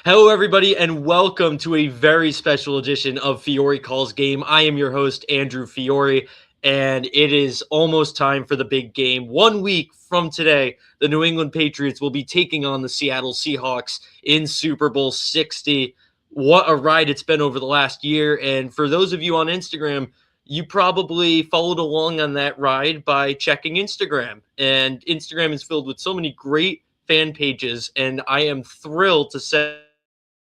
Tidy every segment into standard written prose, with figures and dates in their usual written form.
Hello, everybody, and welcome to a very special edition of Fiore Calls Game. I am your host, Andrew Fiore, and it is almost time for the big game. 1 week from today, the New England Patriots will be taking on the Seattle Seahawks in Super Bowl 60. What a ride it's been over the last year. And for those of you on Instagram, you probably followed along on that ride by checking Instagram. And Instagram is filled with so many great fan pages, and I am thrilled to say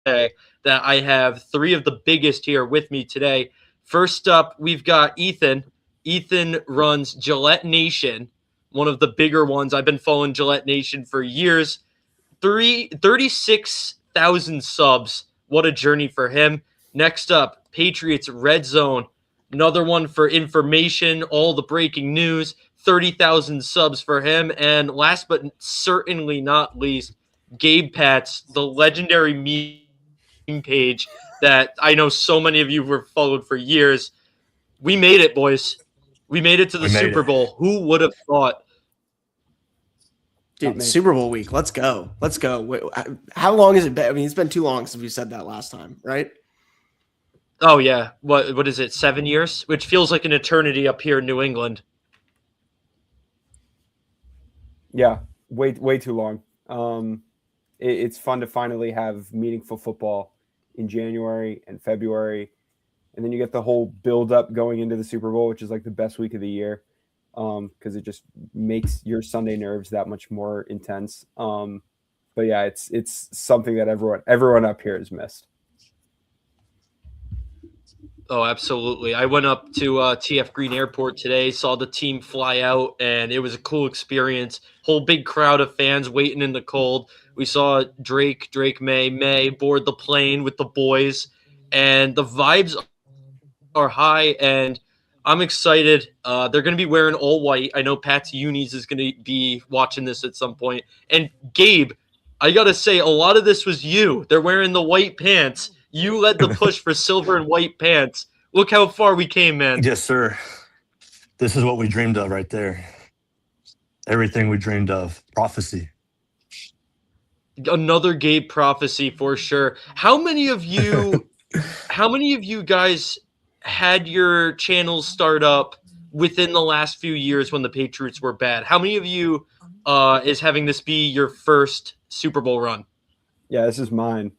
that I have three of the biggest here with me today. First up, we've got Ethan. Ethan runs Gillette Nation, one of the bigger ones. I've been following Gillette Nation for years. 36,000 subs. What a journey for him. Next up, Patriots Red Zone. Another one for information, all the breaking news. 30,000 subs for him. And last but certainly not least, Gabe Pats, the legendary meme page that I know so many of you were followed for years. We made it, boys. We made it to the Super Bowl. Who would have thought? Dude, Super Bowl week. Let's go. Let's go. Wait, how long has it been? I mean, it's been too long since we said that last time, right? Oh, yeah. What is it, 7 years? Which feels like an eternity up here in New England. Yeah, way too long. It's fun to finally have meaningful football in January and February. And then you get the whole build-up going into the Super Bowl, which is like the best week of the year. Because it just makes your Sunday nerves that much more intense. But yeah, it's something that everyone up here has missed. Oh, absolutely. I went up to TF Green Airport today, saw the team fly out, and it was a cool experience. Whole big crowd of fans waiting in the cold. We saw Drake May board the plane with the boys, and the vibes are high, and I'm excited. They're going to be wearing all white. I know Pat's Unis is going to be watching this at some point. And Gabe, I got to say, a lot of this was you. They're wearing the white pants. You led the push for silver and white pants. Look how far we came, man. Yes, sir. This is what we dreamed of right there. Everything we dreamed of. Prophecy. Another Gabe prophecy for sure. How many of you guys had your channels start up within the last few years when the Patriots were bad? How many of you is having this be your first Super Bowl run? Yeah, this is mine.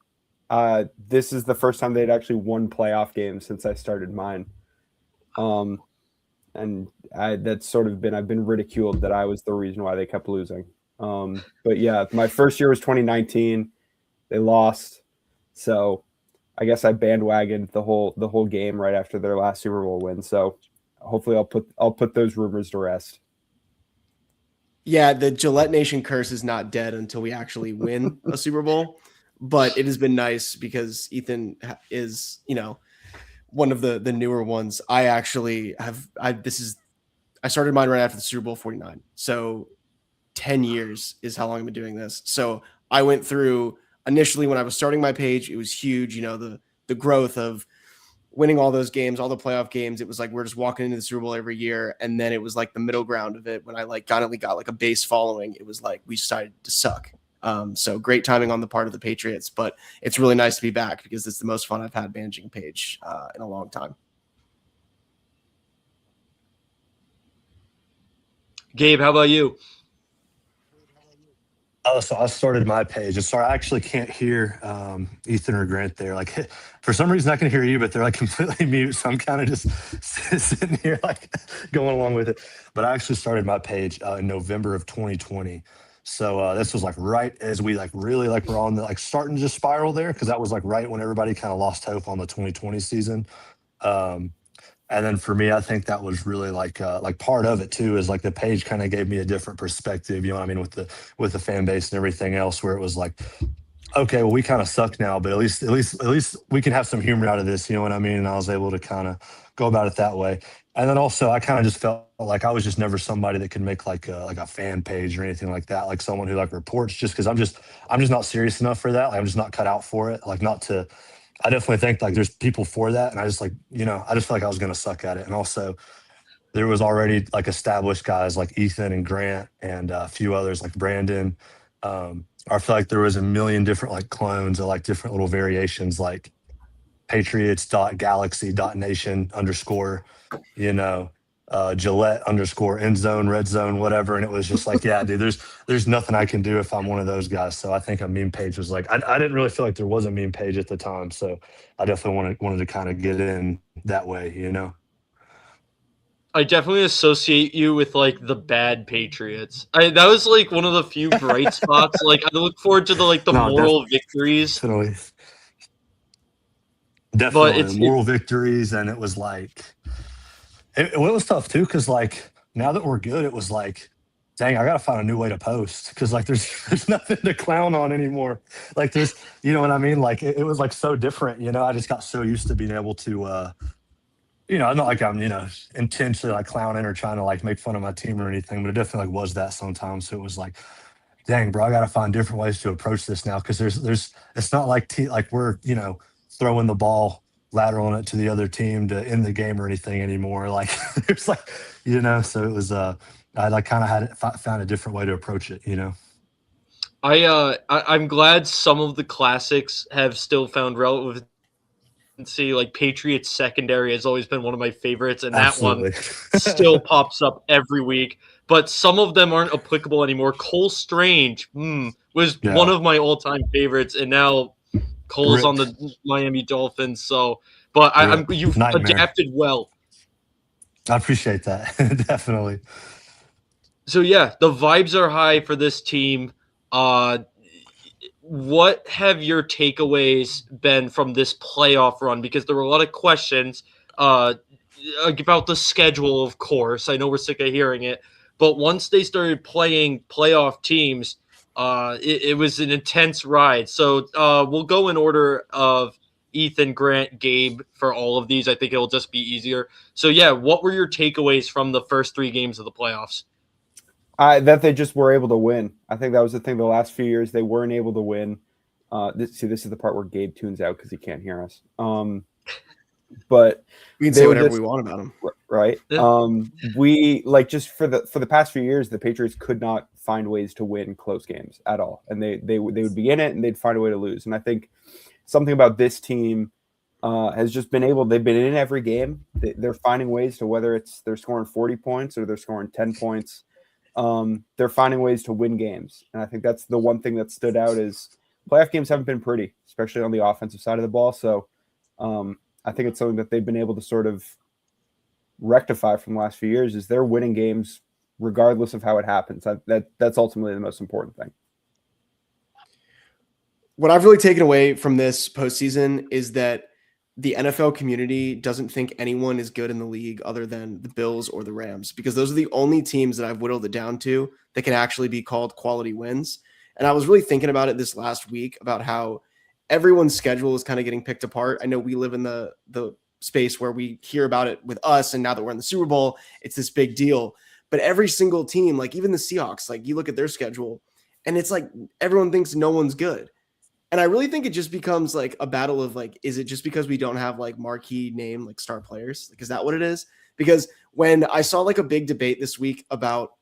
This is the first time they'd actually won playoff games since I started mine. And that's sort of I've been ridiculed that I was the reason why they kept losing. But yeah, my first year was 2019. They lost. So I guess I bandwagoned the whole game right after their last Super Bowl win. So hopefully I'll put those rumors to rest. Yeah, the Gillette Nation curse is not dead until we actually win a Super Bowl. But it has been nice because Ethan is, one of the newer ones. I actually I started mine right after the Super Bowl 49. So 10 years is how long I've been doing this. So I went through initially when I was starting my page, it was huge, the growth of winning all those games, all the playoff games. It was like we're just walking into the Super Bowl every year. And then it was like the middle ground of it when I finally got like a base following. It was like we started to suck. So great timing on the part of the Patriots, but it's really nice to be back because it's the most fun I've had managing a page in a long time. Gabe, how about you? Oh, so I started my page. Sorry, I actually can't hear Ethan or Grant there. Like, for some reason, I can hear you, but they're like completely mute. So I'm kind of just sitting here, like going along with it. But I actually started my page in November of 2020. So this was like right as we really were on the starting to just spiral there, because that was like right when everybody kind of lost hope on the 2020 season. And then for me, I think that was really like part of it too, is like the page kind of gave me a different perspective, you know what I mean, with the fan base and everything else, where it was like, okay, well, we kind of suck now, but at least we can have some humor out of this, you know what I mean? And I was able to kind of go about it that way. And then also I kind of just felt like I was just never somebody that could make like a fan page or anything like that, like someone who reports, just because I'm just not serious enough for that. Like, I'm just not cut out for it. I definitely think there's people for that. And I just I just feel like I was going to suck at it. And also there was already established guys like Ethan and Grant and a few others like Brandon, I feel like there was a million different like clones or like different little variations, like patriots.galaxy.nation underscore, you know, Gillette underscore end zone, red zone, whatever. And it was just like, yeah, dude, there's nothing I can do if I'm one of those guys. So I think a meme page was like, I didn't really feel like there was a meme page at the time. So I definitely wanted to kind of get in that way, you know? I definitely associate you with like the bad Patriots. That was like one of the few bright spots. Like I look forward to the No, moral victories, definitely. but Definitely it's the moral victories. And it was like, it was tough too. Cause like now that we're good, it was like, dang, I got to find a new way to post. Cause like there's nothing to clown on anymore. Like there's, you know what I mean? Like it was like so different, you know, I just got so used to being able to, you know, not like I'm, you know, intentionally like clowning or trying to like make fun of my team or anything, but it definitely like was that sometimes. So it was like, dang, bro, I got to find different ways to approach this now. Cause it's not like, like we're, you know, throwing the ball, lateraling it to the other team to end the game or anything anymore. Like there's like, you know, so it was, I like kind of found a different way to approach it, you know? I'm glad some of the classics have still found relevance. Like Patriots secondary has always been one of my favorites, and that one Absolutely. still pops up every week. But some of them aren't applicable anymore. Cole Strange was one Yeah. of my all-time favorites, and now Cole's Rip. on the Miami Dolphins. So, but you've Nightmare. adapted well. I appreciate that. Definitely. So yeah, the vibes are high for this team. What have your takeaways been from this playoff run? Because there were a lot of questions about the schedule, of course. I know we're sick of hearing it. But once they started playing playoff teams, it was an intense ride. So we'll go in order of Ethan, Grant, Gabe for all of these. I think it'll just be easier. So, yeah, what were your takeaways from the first 3 games of the playoffs? That they just were able to win. I think that was the thing. The last few years, they weren't able to win. This is the part where Gabe tunes out because he can't hear us. But we can say whatever we want about him, right? Yeah. We like just for the past few years, the Patriots could not find ways to win close games at all, and they would be in it and they'd find a way to lose. And I think something about this team has just been able. They've been in every game. They're finding ways to, whether it's they're scoring 40 points or they're scoring 10 points. They're finding ways to win games. And I think that's the one thing that stood out is playoff games haven't been pretty, especially on the offensive side of the ball. So I think it's something that they've been able to sort of rectify from the last few years is they're winning games regardless of how it happens. That's ultimately the most important thing. What I've really taken away from this postseason is that the NFL community doesn't think anyone is good in the league other than the Bills or the Rams, because those are the only teams that I've whittled it down to that can actually be called quality wins. And I was really thinking about it this last week about how everyone's schedule is kind of getting picked apart. I know we live in the space where we hear about it with us, and now that we're in the Super Bowl, it's this big deal. But every single team, like even the Seahawks, like you look at their schedule and it's like everyone thinks no one's good. And I really think it just becomes like a battle of like, is it just because we don't have like marquee name, like star players? Like, is that what it is? Because when I saw like a big debate this week about,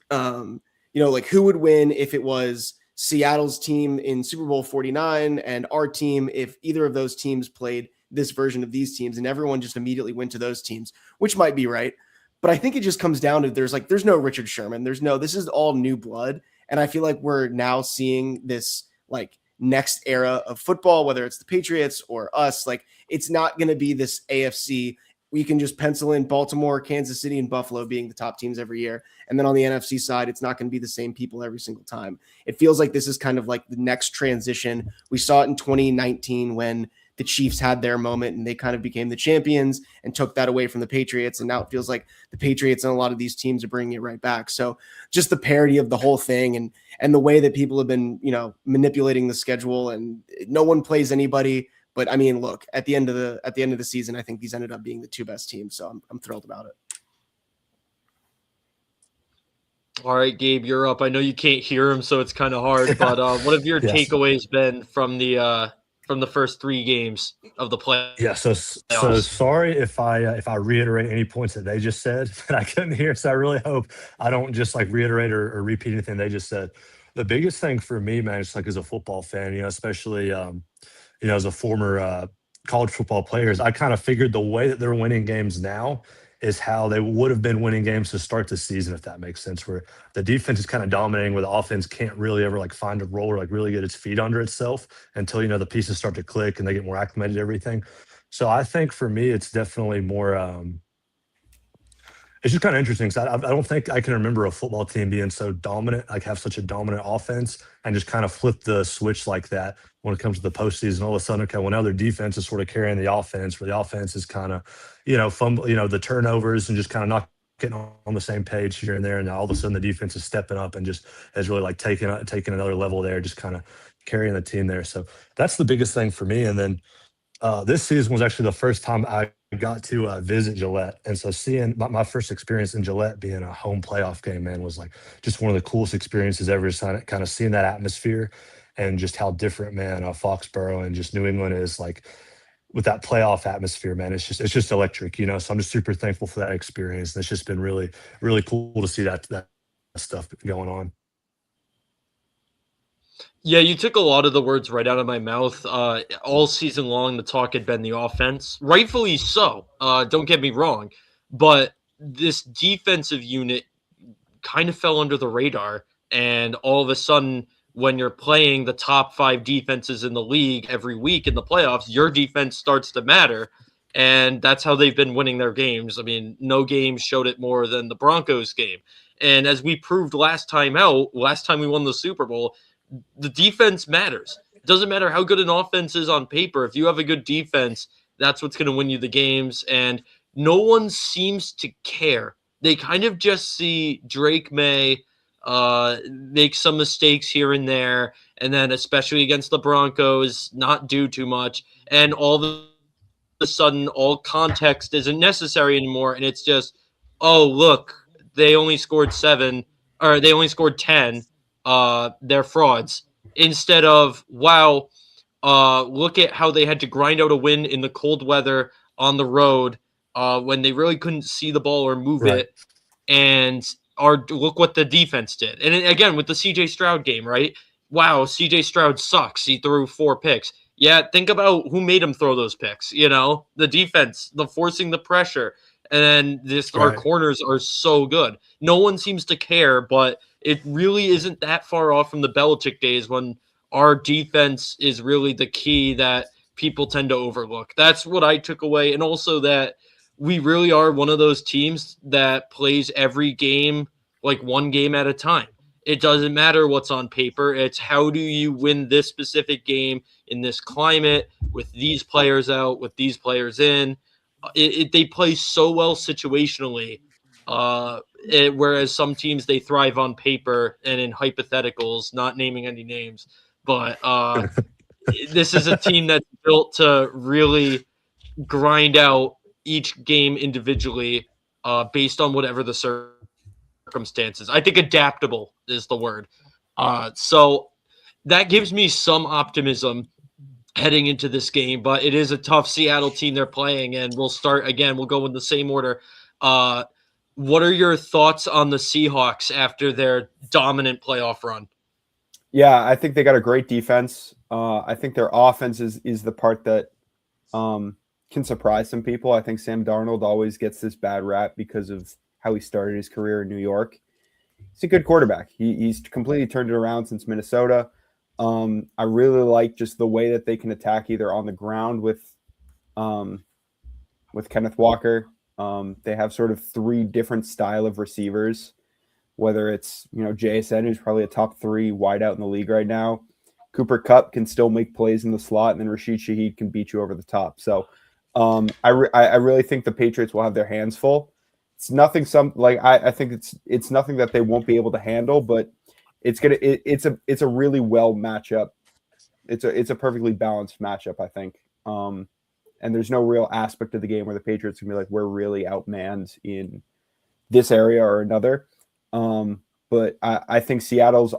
like who would win if it was Seattle's team in Super Bowl 49 and our team, if either of those teams played this version of these teams, and everyone just immediately went to those teams, which might be right. But I think it just comes down to there's no Richard Sherman. This is all new blood. And I feel like we're now seeing this like next era of football, whether it's the Patriots or us. Like it's not going to be this AFC. We can just pencil in Baltimore, Kansas City, and Buffalo being the top teams every year. And then on the NFC side, it's not going to be the same people every single time. It feels like this is kind of like the next transition. We saw it in 2019 when the Chiefs had their moment and they kind of became the champions and took that away from the Patriots. And now it feels like the Patriots and a lot of these teams are bringing it right back. So just the parity of the whole thing and the way that people have been, manipulating the schedule, and no one plays anybody. But I mean, look, at the end of the season, I think these ended up being the 2 best teams. So I'm thrilled about it. All right, Gabe, you're up. I know you can't hear him, so it's kind of hard. But what have your takeaways been from the first 3 games of the playoffs? Yeah, so sorry if I reiterate any points that they just said that I couldn't hear. So I really hope I don't just like reiterate or repeat anything they just said. the biggest thing for me, man, just like as a football fan, especially as a former college football player, is I kind of figured the way that they're winning games now is how they would have been winning games to start the season, if that makes sense, where the defense is kind of dominating, where the offense can't really ever like find a role or like really get its feet under itself until, the pieces start to click and they get more acclimated to everything. So I think for me, it's definitely more, it's just kind of interesting because I don't think I can remember a football team being so dominant, like have such a dominant offense and just kind of flip the switch like that when it comes to the postseason. All of a sudden, okay, well, now their defense is sort of carrying the offense, where the offense is kind of, fumble, the turnovers and just kind of not getting on the same page here and there. And now all of a sudden the defense is stepping up and just has really like taken another level there, just kind of carrying the team there. So that's the biggest thing for me. And then this season was actually the first time I got to visit Gillette. And so seeing my first experience in Gillette being a home playoff game, man, was like just one of the coolest experiences ever. Kind of seeing that atmosphere and just how different, man, Foxborough and just New England is like with that playoff atmosphere, man. It's just electric, So I'm just super thankful for that experience. And it's just been really, really cool to see that stuff going on. Yeah, you took a lot of the words right out of my mouth. All season long, the talk had been the offense, rightfully so. Don't get me wrong, but this defensive unit kind of fell under the radar, and all of a sudden, when you're playing the top 5 defenses in the league every week in the playoffs, your defense starts to matter, and that's how they've been winning their games. I mean, no game showed it more than the Broncos game, and as we proved last time we won the Super Bowl, the defense matters. It doesn't matter how good an offense is on paper. If you have a good defense, that's what's going to win you the games. And no one seems to care. They kind of just see Drake May make some mistakes here and there, and then especially against the Broncos, not do too much. And all of a sudden, all context isn't necessary anymore. And it's just, oh, look, they only scored 7, or they only scored 10. They're frauds, instead of, wow, look at how they had to grind out a win in the cold weather on the road when they really couldn't see the ball or move it, and look what the defense did. And again, with the CJ Stroud game, right? Wow, CJ Stroud sucks. He threw 4 picks. Yeah, think about who made him throw those picks. The defense, the forcing the pressure, and our corners are so good. No one seems to care, but it really isn't that far off from the Belichick days when our defense is really the key that people tend to overlook. That's what I took away. And also that we really are one of those teams that plays every game like one game at a time. It doesn't matter what's on paper. It's how do you win this specific game in this climate with these players out, with these players in. They play so well situationally. Whereas some teams, they thrive on paper and in hypotheticals, not naming any names. But this is a team that's built to really grind out each game individually based on whatever the circumstances. I think adaptable is the word. So that gives me some optimism heading into this game, but it is a tough Seattle team they're playing, and we'll start again. We'll go in the same order. What are your thoughts on the Seahawks after their dominant playoff run? Yeah, I think they got a great defense. I think their offense is the part that can surprise some people. I think Sam Darnold always gets this bad rap because of how he started his career in New York. He's a good quarterback. He's completely turned it around since Minnesota. I really like just the way that they can attack either on the ground with Kenneth Walker. They have sort of 3 different style of receivers, whether it's, JSN, who's probably a top 3 wideout in the league right now. Cooper Kupp can still make plays in the slot, and then Rashid Shaheed can beat you over the top. So I really think the Patriots will have their hands full. It's nothing I think it's nothing that they won't be able to handle, but it's a really well matchup. It's a perfectly balanced matchup, I think. And there's no real aspect of the game where the Patriots can be like, we're really outmanned in this area or another. But I think Seattle's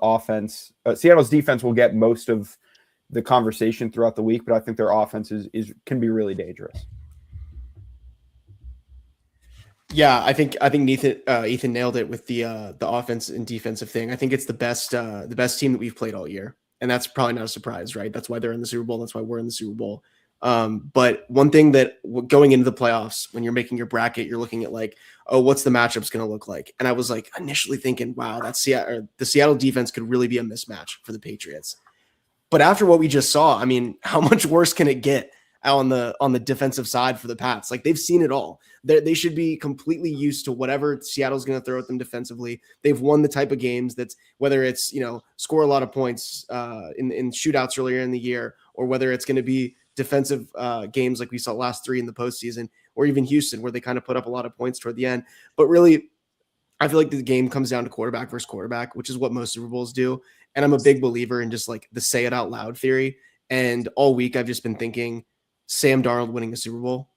defense will get most of the conversation throughout the week, but I think their offense can be really dangerous. Yeah, I think Ethan nailed it with the offense and defensive thing. I think it's the best team that we've played all year, and that's probably not a surprise, right? That's why they're in the Super Bowl. That's why we're in the Super Bowl. But one thing that going into the playoffs, when you're making your bracket, you're looking at like, oh, what's the matchup's going to look like? And I was like initially thinking, wow, the Seattle defense could really be a mismatch for the Patriots. But after what we just saw, I mean, how much worse can it get on the defensive side for the Pats? Like they've seen it all. They should be completely used to whatever Seattle's going to throw at them defensively. They've won the type of games that's whether it's score a lot of points in shootouts earlier in the year, or whether it's going to be defensive games like we saw last 3 in the postseason, or even Houston where they kind of put up a lot of points toward the end. But really, I feel like the game comes down to quarterback versus quarterback, which is what most Super Bowls do. And I'm a big believer in just like the say it out loud theory. And all week I've just been thinking Sam Darnold winning a Super Bowl.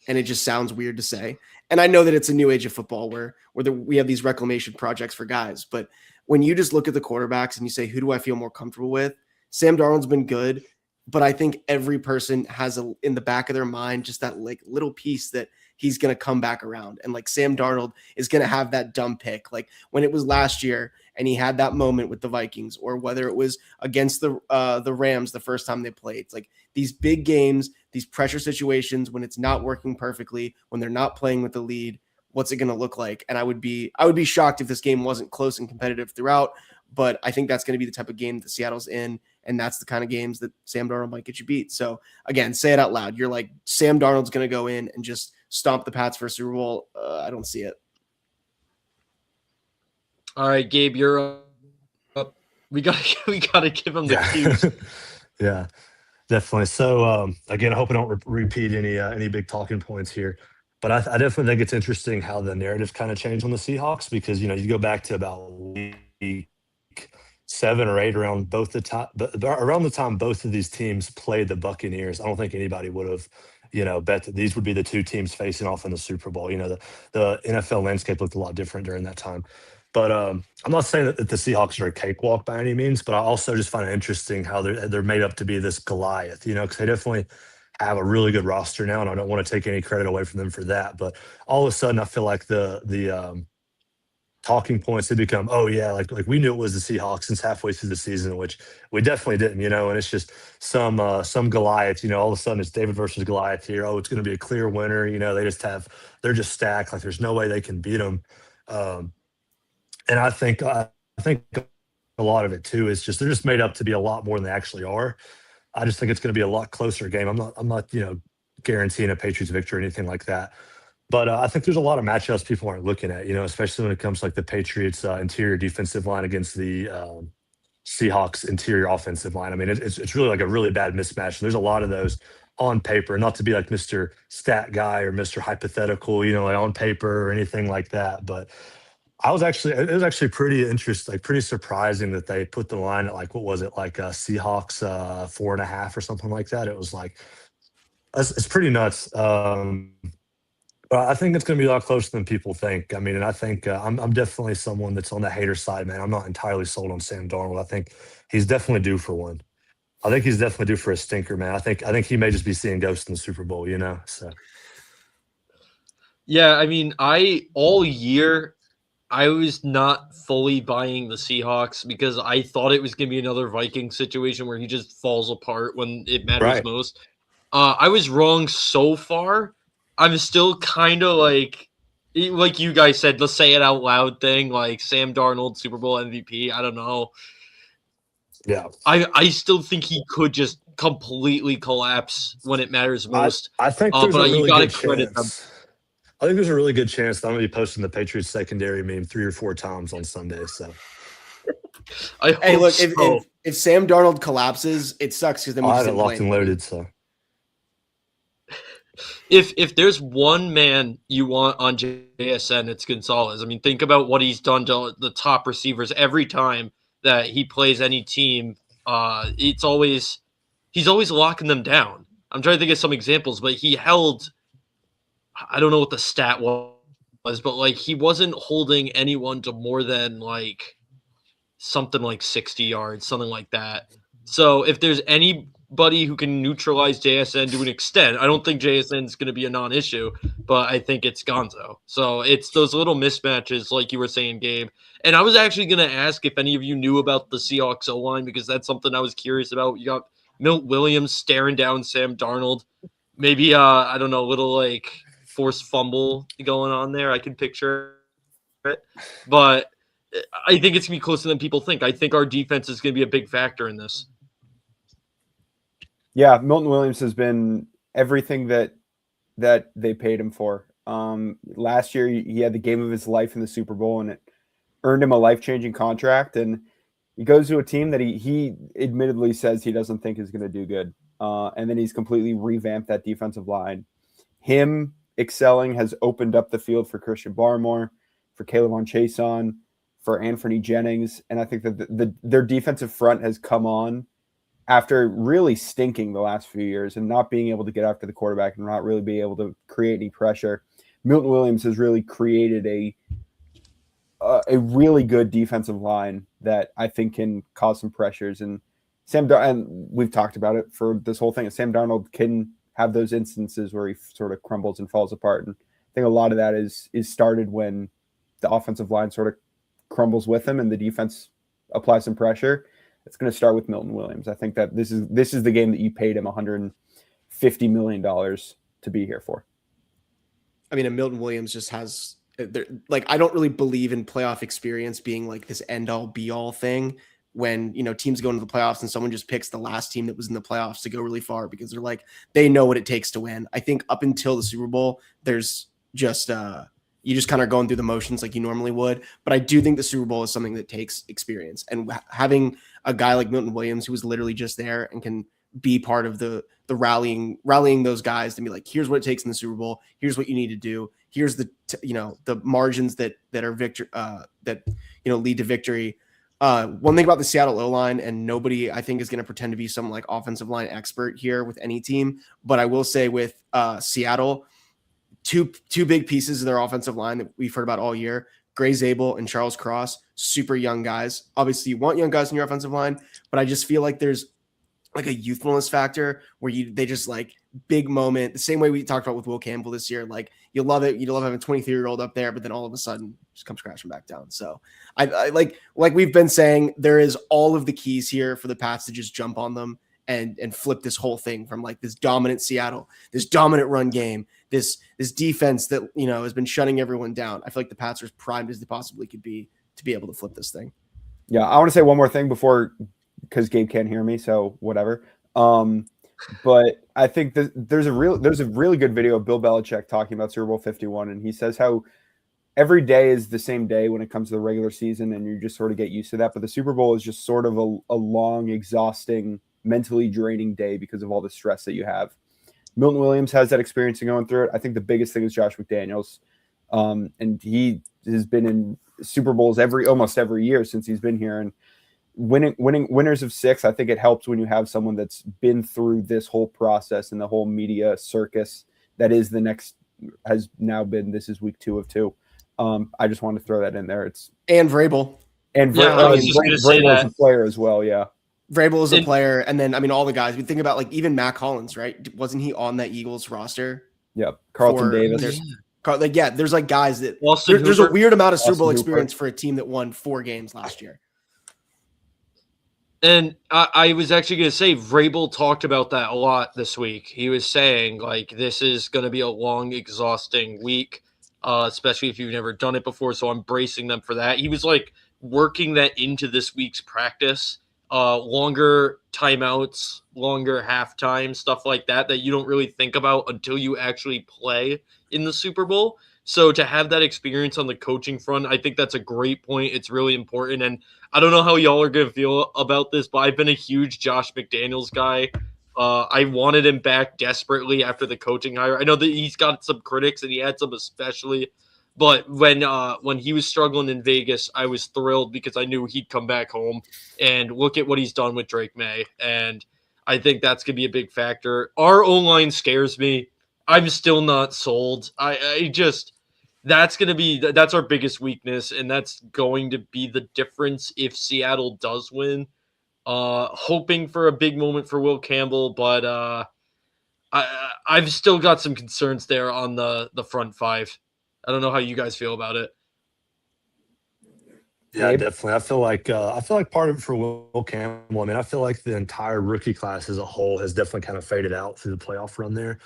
And it just sounds weird to say. And I know that it's a new age of football where we have these reclamation projects for guys. But when you just look at the quarterbacks and you say, who do I feel more comfortable with? Sam Darnold's been good. But I think every person has in the back of their mind just that like little piece that he's going to come back around. And like Sam Darnold is going to have that dumb pick. Like when it was last year and he had that moment with the Vikings, or whether it was against the Rams the first time they played. It's like these big games, these pressure situations when it's not working perfectly, when they're not playing with the lead, what's it going to look like? And I would be shocked if this game wasn't close and competitive throughout. But I think that's going to be the type of game that Seattle's in. And that's the kind of games that Sam Darnold might get you beat. So again, say it out loud. You're like, Sam Darnold's going to go in and just stomp the Pats for a Super Bowl. I don't see it. All right, Gabe, you're up. We gotta give him the cues. Yeah, definitely. So again, I hope I don't repeat any big talking points here, but I definitely think it's interesting how the narrative kind of changed on the Seahawks, because you go back to about week 7 or 8 around around the time both of these teams played the Buccaneers. I don't think anybody would have bet that these would be the two teams facing off in the Super Bowl. The NFL landscape looked a lot different during that time. But I'm not saying that the Seahawks are a cakewalk by any means, but I also just find it interesting how they're made up to be this Goliath, because they definitely have a really good roster now, and I don't want to take any credit away from them for that. But all of a sudden, I feel like the talking points have become, oh yeah, like we knew it was the Seahawks since halfway through the season, which we definitely didn't, and it's just some Goliath, all of a sudden it's David versus Goliath here. Oh, it's going to be a clear winner. They're just stacked. Like there's no way they can beat them. And I think a lot of it too is just they're just made up to be a lot more than they actually are. I just think it's going to be a lot closer game. I'm not guaranteeing a Patriots victory or anything like that. But I think there's a lot of matchups people aren't looking at, especially when it comes to like the Patriots interior defensive line against the Seahawks interior offensive line. I mean, it's really like a really bad mismatch. There's a lot of those on paper, not to be like Mr. Stat guy or Mr. Hypothetical, like on paper or anything like that. But it was actually pretty interesting, like pretty surprising that they put the line at like, what was it, like Seahawks 4.5 or something like that. It was like, it's pretty nuts. But I think it's going to be a lot closer than people think. I mean, and I think I'm definitely someone that's on the hater side, man. I'm not entirely sold on Sam Darnold. I think he's definitely due for one. I think he's definitely due for a stinker, man. I think he may just be seeing ghosts in the Super Bowl, So. Yeah, I mean, all year I was not fully buying the Seahawks because I thought it was going to be another Viking situation where he just falls apart when it matters most. I was wrong so far. I'm still kind of like you guys said, let's say it out loud thing, like Sam Darnold, Super Bowl MVP. I don't know. Yeah. I still think he could just completely collapse when it matters most. I think there's a really good chance. I think there's a really good chance that I'm going to be posting the Patriots secondary meme 3 or 4 times on Sunday. So, hey, look, if Sam Darnold collapses, it sucks because then we have it locked and loaded. So, if there's one man you want on JSN, it's Gonzalez. I mean, think about what he's done to the top receivers every time that he plays any team. He's always locking them down. I'm trying to think of some examples, but he held. I don't know what the stat was, but like he wasn't holding anyone to more than like something like 60 yards, something like that. So if there's any anybody who can neutralize JSN to an extent. I don't think JSN is going to be a non-issue, but I think it's Gonzo. So it's those little mismatches, like you were saying, Gabe. And I was actually going to ask if any of you knew about the Seahawks O-line, because that's something I was curious about. You got Milt Williams staring down Sam Darnold. Maybe, I don't know, a little like forced fumble going on there. I can picture it. But I think it's going to be closer than people think. I think our defense is going to be a big factor in this. Yeah, Milton Williams has been everything that they paid him for. Last year, he had the game of his life in the Super Bowl, and it earned him a life-changing contract. And he goes to a team that he admittedly says he doesn't think is going to do good. And then he's completely revamped that defensive line. Him excelling has opened up the field for Christian Barmore, for Caleb Chason, for Anthony Jennings. And I think that their defensive front has come on after really stinking the last few years and not being able to get after the quarterback and not really being able to create any pressure. Milton Williams has really created a really good defensive line that I think can cause some pressures. And and we've talked about it for this whole thing. Sam Darnold can have those instances where he sort of crumbles and falls apart. And I think a lot of that is started when the offensive line sort of crumbles with him and the defense applies some pressure. It's going to start with Milton Williams. I think that this is the game that you paid him $150 million to be here for. I mean, and Milton Williams just has I don't really believe in playoff experience being like this end all be all thing when, teams go into the playoffs and someone just picks the last team that was in the playoffs to go really far because they're like, they know what it takes to win. I think up until the Super Bowl, there's just, you just kind of going through the motions like you normally would. But I do think the Super Bowl is something that takes experience, and having a guy like Milton Williams, who was literally just there and can be part of the rallying those guys to be like, here's what it takes in the Super Bowl. Here's what you need to do. Here's the margins that are lead to victory. One thing about the Seattle O-line, and nobody I think is going to pretend to be some like offensive line expert here with any team, but I will say with Seattle, two big pieces of their offensive line that we've heard about all year, Gray Zabel and Charles Cross, super young guys. Obviously, you want young guys in your offensive line, but I just feel like there's like a youthfulness factor where they just like big moment, the same way we talked about with Will Campbell this year. Like you love it. You love having a 23-year-old up there, but then all of a sudden just comes crashing back down. So I like we've been saying, there is all of the keys here for the Pats to just jump on them and flip this whole thing from like this dominant Seattle, this dominant run game, this defense that, has been shutting everyone down. I feel like the Pats are as primed as they possibly could be to be able to flip this thing. Yeah. I want to say one more thing because Gabe can't hear me, so whatever. But I think there's a really good video of Bill Belichick talking about Super Bowl 51, and he says how every day is the same day when it comes to the regular season, and you just sort of get used to that. But the Super Bowl is just sort of a long, exhausting, mentally draining day because of all the stress that you have. Milton Williams has that experience in going through it. I think the biggest thing is Josh McDaniels, and he has been in Super Bowls almost every year since he's been here, and winners of 6. I think it helps when you have someone that's been through this whole process and the whole media circus that is has now been. This is week 2 of 2. I just wanted to throw that in there. And Vrabel. And Vrabel is a player as well. Yeah. Vrabel is a player. And then, all the guys, we think about like even Matt Collins, right? Wasn't he on that Eagles roster? Yep. Carlton Davis. There's like guys that there's a weird amount of Super Bowl experience for a team that won 4 games last year. And I was actually going to say, Vrabel talked about that a lot this week. He was saying, like, this is going to be a long, exhausting week, especially if you've never done it before. So I'm bracing them for that. He was, like, working that into this week's practice, longer timeouts, longer halftime, stuff like that you don't really think about until you actually play in the Super Bowl. So to have that experience on the coaching front, I think that's a great point. It's really important. And I don't know how y'all are going to feel about this, but I've been a huge Josh McDaniels guy. I wanted him back desperately after the coaching hire. I know that he's got some critics, and he had some especially. But when he was struggling in Vegas, I was thrilled because I knew he'd come back home. And look at what he's done with Drake May. And I think that's going to be a big factor. Our O-line scares me. I'm still not sold. That's our biggest weakness, and that's going to be the difference if Seattle does win. hoping for a big moment for Will Campbell, but I've still got some concerns there on the front five. I don't know how you guys feel about it. Yeah, definitely. I feel like part of it for Will Campbell. I mean, I feel like the entire rookie class as a whole has definitely kind of faded out through the playoff run there.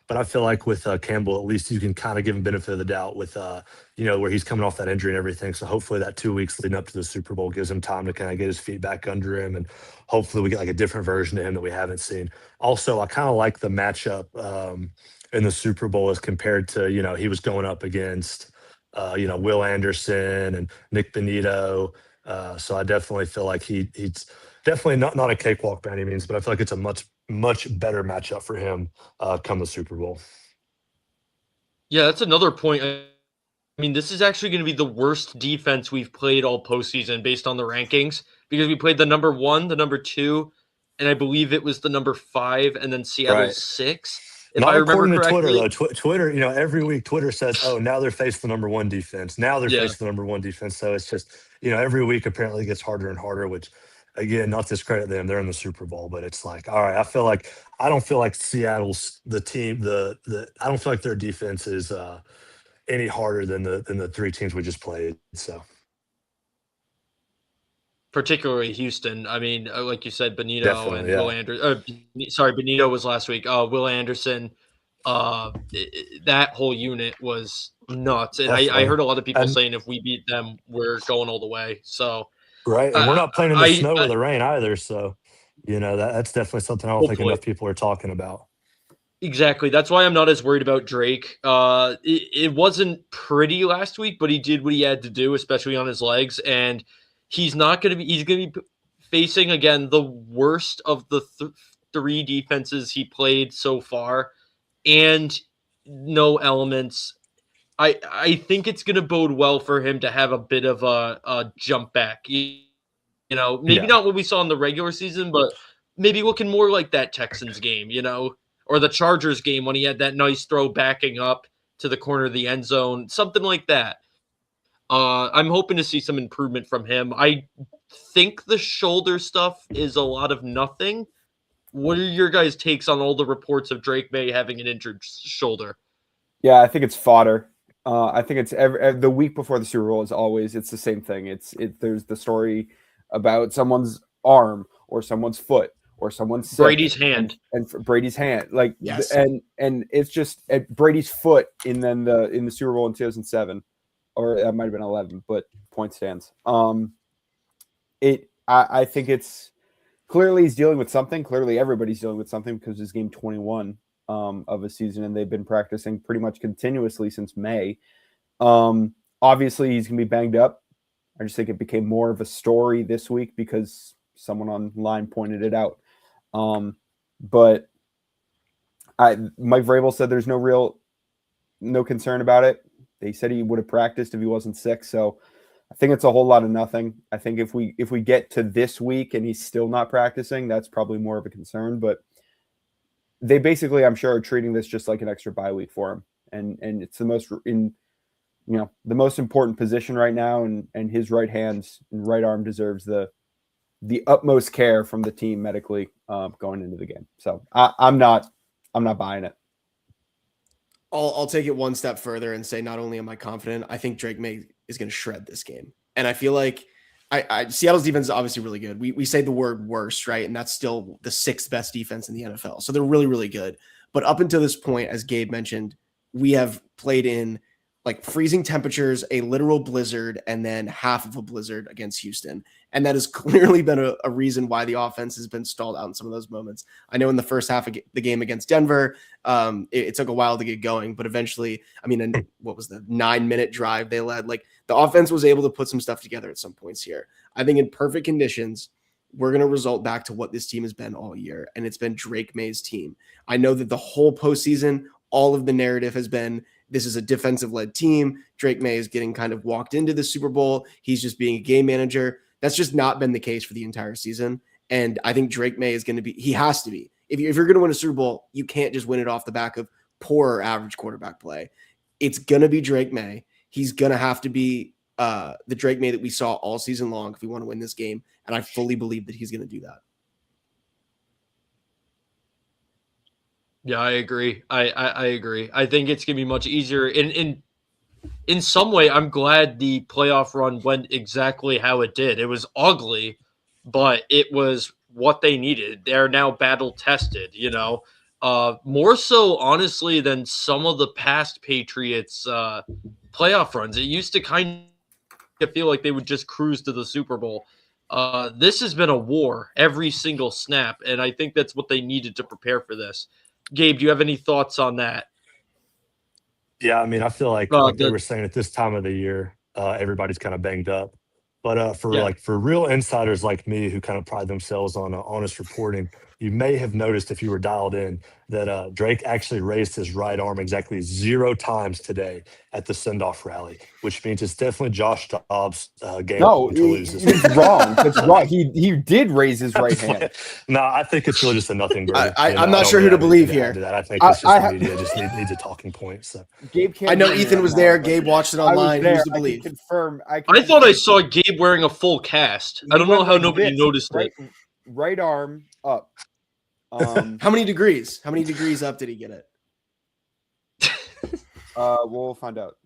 But I feel like with Campbell, at least you can kind of give him benefit of the doubt with where he's coming off that injury and everything. So hopefully that 2 weeks leading up to the Super Bowl gives him time to kind of get his feet back under him, and hopefully we get like a different version of him that we haven't seen. Also, I kind of like the matchup in the Super Bowl as compared to he was going up against Will Anderson and Nick Benito. So I definitely feel like he's definitely not a cakewalk by any means, but I feel like it's a much better matchup for him come the Super Bowl. Yeah, that's another point. I mean, this is actually going to be the worst defense we've played all postseason based on the rankings, because we played the number 1, the number 2, and I believe it was the number 5, and then Seattle's 6. If Not I remember according to correctly. Twitter, though. Twitter, every week Twitter says, "Oh, now they're facing the number 1 defense. Now they're facing the number 1 defense." So it's just, every week apparently it gets harder and harder. Which, again, not to discredit them, they're in the Super Bowl, but it's like, all right, I don't feel like Seattle's the team. I don't feel like their defense is any harder than the 3 teams we just played. So. Particularly Houston. I mean, like you said, Benito Definitely, and yeah. Will Anderson. Benito was last week. Will Anderson. That whole unit was nuts, and I heard a lot of people saying if we beat them, we're going all the way. So right, and we're not playing in the snow or the rain either. So that's definitely something I don't think enough people are talking about. Exactly. That's why I'm not as worried about Drake. It wasn't pretty last week, but he did what he had to do, especially on his legs, and he's going to be facing, again, the worst of the 3 defenses he played so far, and no elements. I think it's going to bode well for him to have a bit of a jump back. Maybe not what we saw in the regular season, but maybe looking more like that Texans game, or the Chargers game when he had that nice throw backing up to the corner of the end zone, something like that. I'm hoping to see some improvement from him. I think the shoulder stuff is a lot of nothing. What are your guys' takes on all the reports of Drake May having an injured shoulder? Yeah, I think it's fodder. I think it's the week before the Super Bowl it's the same thing. There's the story about someone's arm or someone's foot or someone's Brady's hand and Brady's hand, like yes. and it's just at Brady's foot in the Super Bowl in 2007, or that might have been 11, but point stands. I think it's clearly he's dealing with something. Clearly everybody's dealing with something because it's game 21 of a season, and they've been practicing pretty much continuously since May. Obviously he's gonna be banged up. I just think it became more of a story this week because someone online pointed it out. But Mike Vrabel said there's no concern about it. They said he would have practiced if he wasn't sick. So I think it's a whole lot of nothing. I think if we get to this week and he's still not practicing, that's probably more of a concern. But they basically, I'm sure, are treating this just like an extra bye week for him. And it's the most important position right now, and his right hands and right arm deserves the utmost care from the team medically going into the game. So I'm not buying it. I'll take it one step further and say not only am I confident, I think Drake May is going to shred this game. And I feel like Seattle's defense is obviously really good. We say the word worst, right? And that's still the 6th best defense in the NFL. So they're really, really good. But up until this point, as Gabe mentioned, we have played in like freezing temperatures, a literal blizzard, and then half of a blizzard against Houston. And that has clearly been a reason why the offense has been stalled out in some of those moments. I know in the first half of the game against Denver, it took a while to get going, but eventually, what was the 9-minute drive they led? Like, the offense was able to put some stuff together at some points here. I think in perfect conditions, we're going to result back to what this team has been all year, and it's been Drake May's team. I know that the whole postseason, all of the narrative has been, this is a defensive-led team. Drake May is getting kind of walked into the Super Bowl. He's just being a game manager. That's just not been the case for the entire season. And I think Drake May is going to be – he has to be. If you're going to win a Super Bowl, you can't just win it off the back of poor or average quarterback play. It's going to be Drake May. He's going to have to be the Drake May that we saw all season long if we want to win this game. And I fully believe that he's going to do that. Yeah, I agree. I agree. I think it's going to be much easier. In some way, I'm glad the playoff run went exactly how it did. It was ugly, but it was what they needed. They're now battle tested, you know, more so honestly than some of the past Patriots playoff runs. It used to kind of feel like they would just cruise to the Super Bowl. This has been a war every single snap, and I think that's what they needed to prepare for this. Gabe, do you have any thoughts on that? Yeah, I mean, I feel like they were saying at this time of the year, everybody's kind of banged up. But for real insiders like me who kind of pride themselves on honest reporting, you may have noticed if you were dialed in that Drake actually raised his right arm exactly 0 times today at the send-off rally, which means it's definitely Josh Dobbs' game to lose. It's wrong. It's wrong. He did raise his right hand. No, I think it's really just a nothing burger. I'm not sure who to believe here. I think it's just the media just needs a talking point. So Gabe I know Ethan was there. Gabe watched it online. Who's to believe? I can confirm. I thought I saw Gabe wearing a full cast. I don't know how nobody noticed it. Right arm up. How many degrees? How many degrees up did he get it? We'll find out.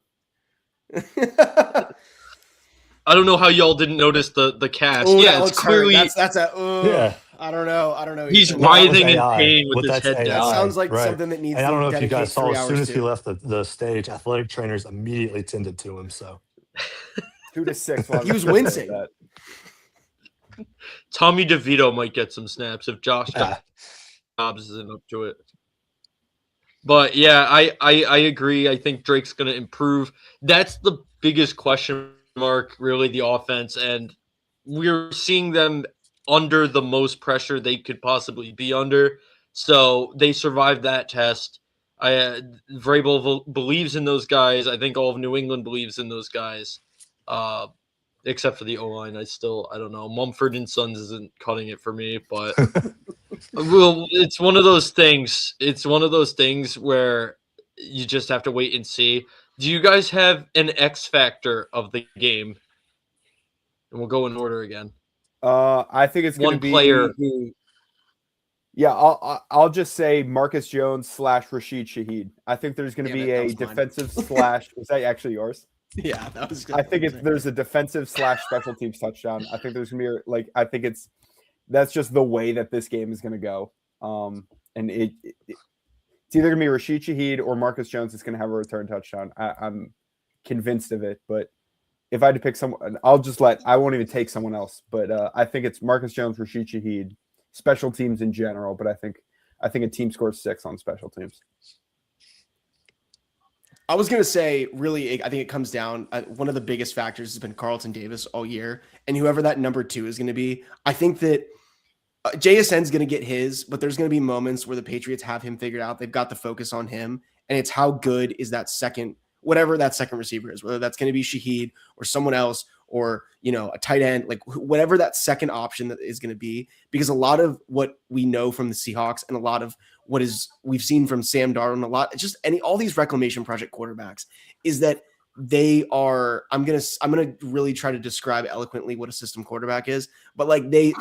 I don't know how y'all didn't notice the cast. Ooh, yeah, it's clearly yeah. I don't know. He's writhing in pain with his head down. Sounds like something that needs. And I don't know if you guys saw. As soon as he left the stage, athletic trainers immediately tended to him. So 2 to 6. He was wincing. Tommy DeVito might get some snaps if Josh Dobbs isn't up to it. But yeah, I agree. I think Drake's going to improve. That's the biggest question mark, really, the offense. And we're seeing them under the most pressure they could possibly be under. So they survived that test. Vrabel believes in those guys. I think all of New England believes in those guys. Except for the O-line. I don't know. Mumford and Sons isn't cutting it for me, but well, it's one of those things. It's one of those things where you just have to wait and see. Do you guys have an X factor of the game? And we'll go in order again. I think it's going to be one player. Yeah, I'll just say Marcus Jones / Rashid Shaheed. I think there's going to be a defensive / was that actually yours? Yeah, that was good. I think there's a defensive / special teams touchdown. I think there's gonna be that's just the way that this game is gonna go. And it's either gonna be Rashid Shaheed or Marcus Jones that's gonna have a return touchdown. I'm convinced of it. But if I had to pick someone, I won't even take someone else. But I think it's Marcus Jones, Rashid Shaheed, special teams in general. But I think a team scores 6 on special teams. I was going to say, really, I think it comes down. One of the biggest factors has been Carlton Davis all year. And whoever that number 2 is going to be, I think that JSN's going to get his, but there's going to be moments where the Patriots have him figured out. They've got the focus on him. And it's how good is that second, whatever that second receiver is, whether that's going to be Shaheed or someone else or, a tight end, like whatever that second option that is going to be. Because a lot of what we know from the Seahawks and a lot of we've seen from Sam Darnold, all these reclamation project quarterbacks is that they are, I'm going to really try to describe eloquently what a system quarterback is, but like they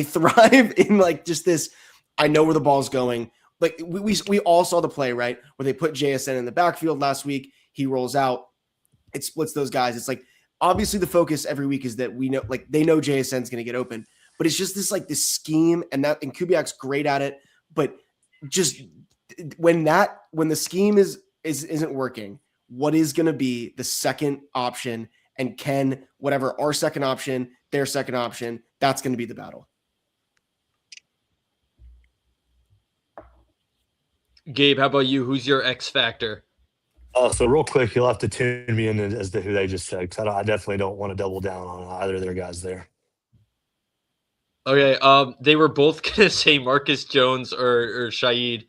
thrive in like just this, I know where the ball's going. Like we all saw the play, right? Where they put JSN in the backfield last week, he rolls out, it splits those guys. It's like, obviously the focus every week is that we know, like they know JSN's going to get open, but it's just this scheme and Kubiak's great at it, but just when the scheme isn't working, what is going to be the second option, and can whatever our second option, their second option, that's going to be the battle. Gabe, how about you? Who's your X factor? So real quick, you'll have to tune me in as to who they just said, because I definitely don't want to double down on either of their guys there. Okay, they were both gonna say Marcus Jones or Shaheed,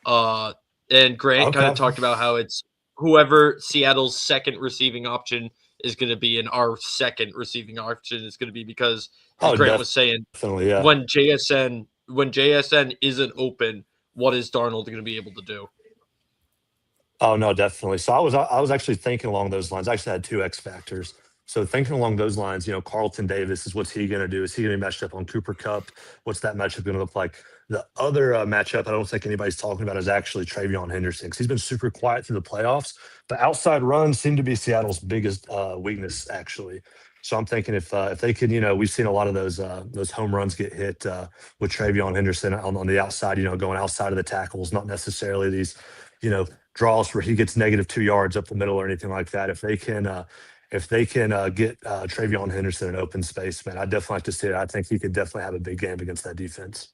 and Grant kind of talked about how it's whoever Seattle's second receiving option is going to be, and our second receiving option is going to be because Grant was saying when JSN isn't open, what is Darnold going to be able to do? Oh no, definitely. So I was actually thinking along those lines. I actually had 2 X factors. So thinking along those lines, Carlton Davis is what's he going to do? Is he going to be matched up on Cooper Cup? What's that matchup going to look like? The other matchup I don't think anybody's talking about is actually Travion Henderson, because he's been super quiet through the playoffs. But outside runs seem to be Seattle's biggest weakness, actually. So I'm thinking if they could, we've seen a lot of those home runs get hit with Travion Henderson on the outside, going outside of the tackles, not necessarily these, draws where he gets -2 yards up the middle or anything like that. If they can get Travion Henderson in open space, man, I'd definitely like to see it. I think he could definitely have a big game against that defense.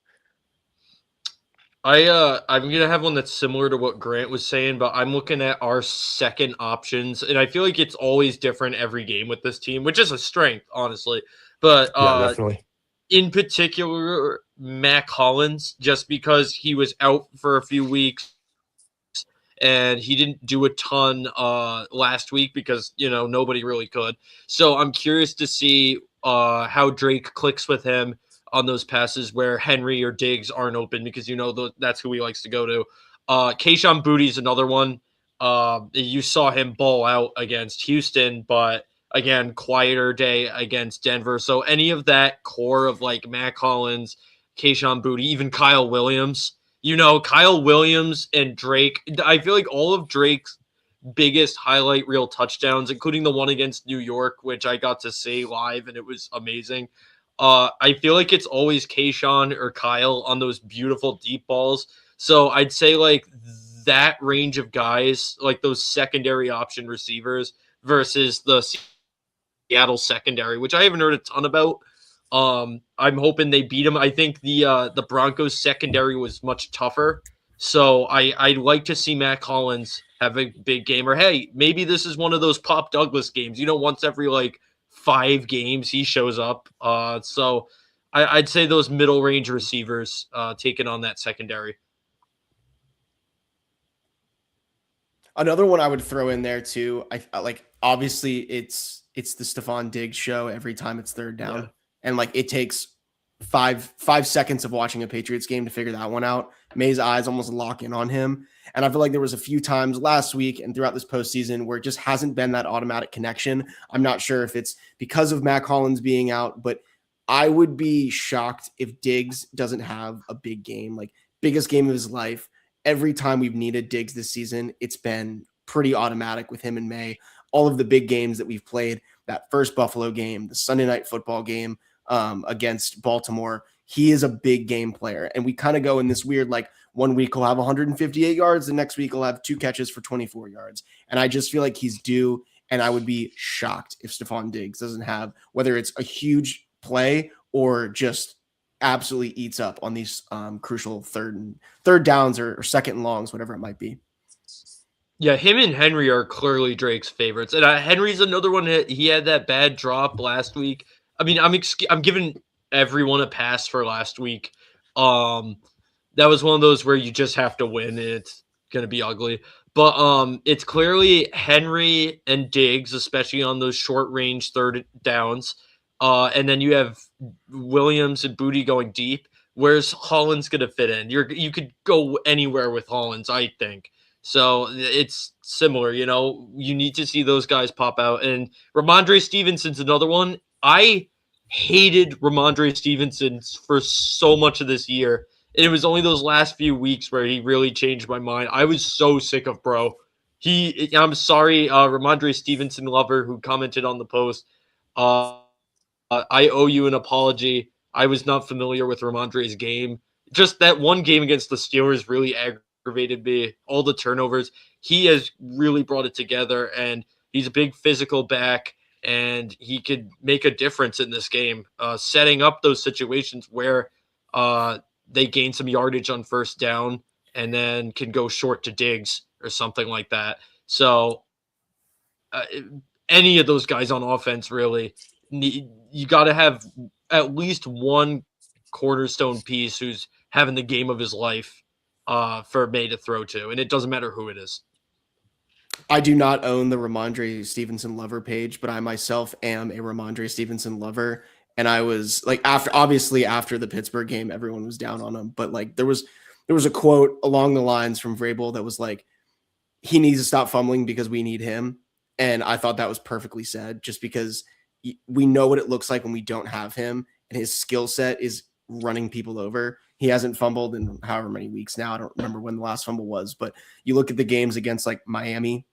I'm gonna have one that's similar to what Grant was saying, but I'm looking at our second options, and I feel like it's always different every game with this team, which is a strength, honestly. But Yeah, definitely. in particular, Mac Hollins, just because he was out for a few weeks and he didn't do a ton last week because nobody really could. So I'm curious to see how Drake clicks with him on those passes where Henry or Diggs aren't open, because that's who he likes to go to. Kayshon Boutte another one. You saw him ball out against Houston, but again, quieter day against Denver. So any of that core of like Mac Hollins, Kayshon Boutte, even Kyle Williams. Kyle Williams and Drake, I feel like all of Drake's biggest highlight reel touchdowns, including the one against New York, which I got to see live and it was amazing. I feel like it's always Kayshon or Kyle on those beautiful deep balls. So I'd say like that range of guys, like those secondary option receivers versus the Seattle secondary, which I haven't heard a ton about. I'm hoping they beat him. I think the Broncos secondary was much tougher. So I'd like to see Mac Hollins have a big game. Or hey, maybe this is one of those Pop Douglas games. Once every like 5 games he shows up. So I'd say those middle range receivers taking on that secondary. Another one I would throw in there too. I like, obviously it's the Stephon Diggs show every time it's third down. Yeah. And like it takes five seconds of watching a Patriots game to figure that one out. May's eyes almost lock in on him. And I feel like there was a few times last week and throughout this postseason where it just hasn't been that automatic connection. I'm not sure if it's because of Mac Hollins being out, but I would be shocked if Diggs doesn't have a big game, like biggest game of his life. Every time we've needed Diggs this season, it's been pretty automatic with him and May. All of the big games that we've played, that first Buffalo game, the Sunday night football game against Baltimore, he is a big game player. And we kind of go in this weird, like 1 week he'll have 158 yards. The next week he'll have 2 catches for 24 yards. And I just feel like he's due. And I would be shocked if Stephon Diggs doesn't have, whether it's a huge play or just absolutely eats up on these crucial third downs or second and longs, whatever it might be. Yeah, him and Henry are clearly Drake's favorites. And Henry's another one. He had that bad drop last week. I mean, I'm giving everyone a pass for last week. That was one of those where you just have to win. It's going to be ugly. But it's clearly Henry and Diggs, especially on those short range third downs. And then you have Williams and Boutte going deep. Where's Hollins going to fit in? You could go anywhere with Hollins, I think. So it's similar, you need to see those guys pop out. And Ramondre Stevenson's another one. I hated Ramondre Stevenson for so much of this year. And it was only those last few weeks where he really changed my mind. I was so sick of bro. I'm sorry, Ramondre Stevenson lover who commented on the post. I owe you an apology. I was not familiar with Ramondre's game. Just that one game against the Steelers really aggravated me. All the turnovers. He has really brought it together, and he's a big physical back, and he could make a difference in this game, setting up those situations where they gain some yardage on first down and then can go short to Diggs or something like that. So any of those guys on offense, really, you got to have at least one cornerstone piece who's having the game of his life for May to throw to, and it doesn't matter who it is. I do not own the Ramondre Stevenson lover page, but I myself am a Ramondre Stevenson lover. And I was like, after the Pittsburgh game, everyone was down on him. But like there was a quote along the lines from Vrabel that was like, he needs to stop fumbling because we need him. And I thought that was perfectly said, just because we know what it looks like when we don't have him, and his skill set is running people over. He hasn't fumbled in however many weeks now. I don't remember when the last fumble was, but you look at the games against like Miami,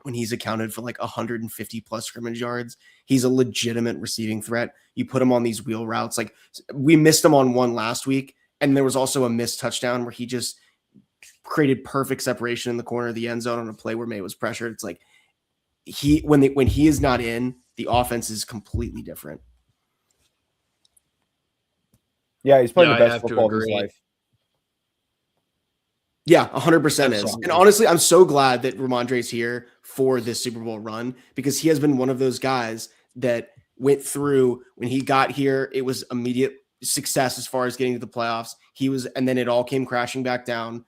when he's accounted for like 150 plus scrimmage yards, he's a legitimate receiving threat. You put him on these wheel routes. Like, we missed him on one last week, and there was also a missed touchdown where he just created perfect separation in the corner of the end zone on a play where May was pressured. It's like, when he is not in, the offense is completely different. Yeah, he's playing the best football of his life. Yeah, 100% is. And honestly, I'm so glad that Ramondre's here for this Super Bowl run, because he has been one of those guys that went through, when he got here, it was immediate success as far as getting to the playoffs. And then it all came crashing back down.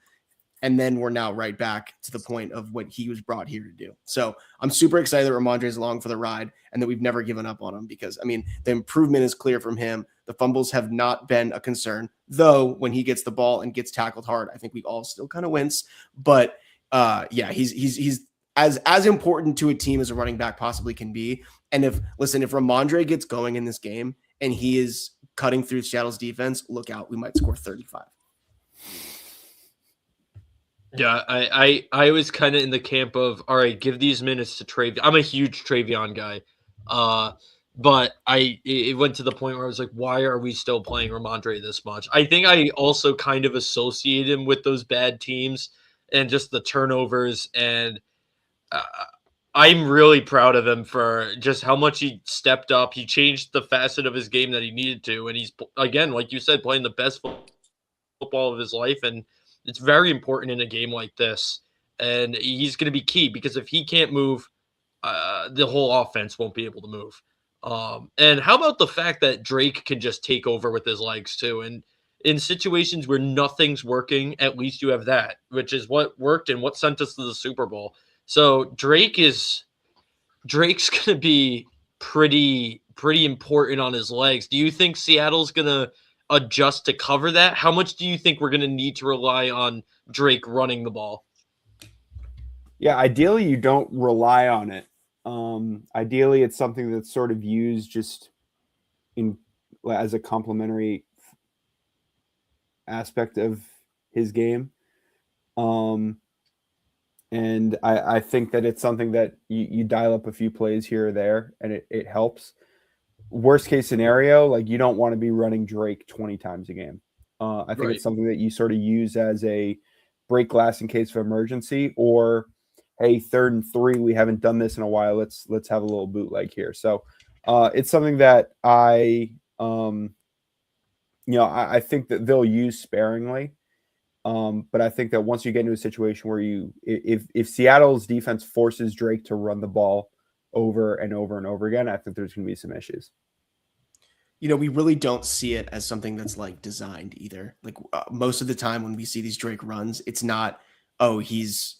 And then we're now right back to the point of what he was brought here to do. So I'm super excited that Ramondre's along for the ride and that we've never given up on him, because, I mean, the improvement is clear from him. The fumbles have not been a concern, though when he gets the ball and gets tackled hard, I think we all still kind of wince. But yeah, he's as important to a team as a running back possibly can be. And if Ramondre gets going in this game and he is cutting through Seattle's defense, look out, we might score 35. Yeah, I was kind of in the camp of, all right, give these minutes to Travion. I'm a huge Travion guy. But it went to the point where I was like, why are we still playing Ramondre this much? I think I also kind of associate him with those bad teams and just the turnovers. And I'm really proud of him for just how much he stepped up. He changed the facet of his game that he needed to. And he's, again, like you said, playing the best football of his life. And it's very important in a game like this. And he's going to be key, because if he can't move, the whole offense won't be able to move. And how about the fact that Drake can just take over with his legs too? And in situations where nothing's working, at least you have that, which is what worked and what sent us to the Super Bowl. So Drake's going to be pretty important on his legs. Do you think Seattle's going to adjust to cover that? How much do you think we're going to need to rely on Drake running the ball? Yeah, ideally you don't rely on it. Ideally it's something that's sort of used just as a complementary aspect of his game. And I think that it's something that you dial up a few plays here or there and it helps. Worst case scenario, like, you don't want to be running Drake 20 times a game. I think it's something that you sort of use as a break glass in case of emergency, or, hey, 3rd and 3, we haven't done this in a while. Let's have a little bootleg here. So it's something that I think that they'll use sparingly. But I think that once you get into a situation where if Seattle's defense forces Drake to run the ball over and over and over again, I think there's going to be some issues. We really don't see it as something that's like designed either. Like, most of the time when we see these Drake runs, it's not, oh, he's,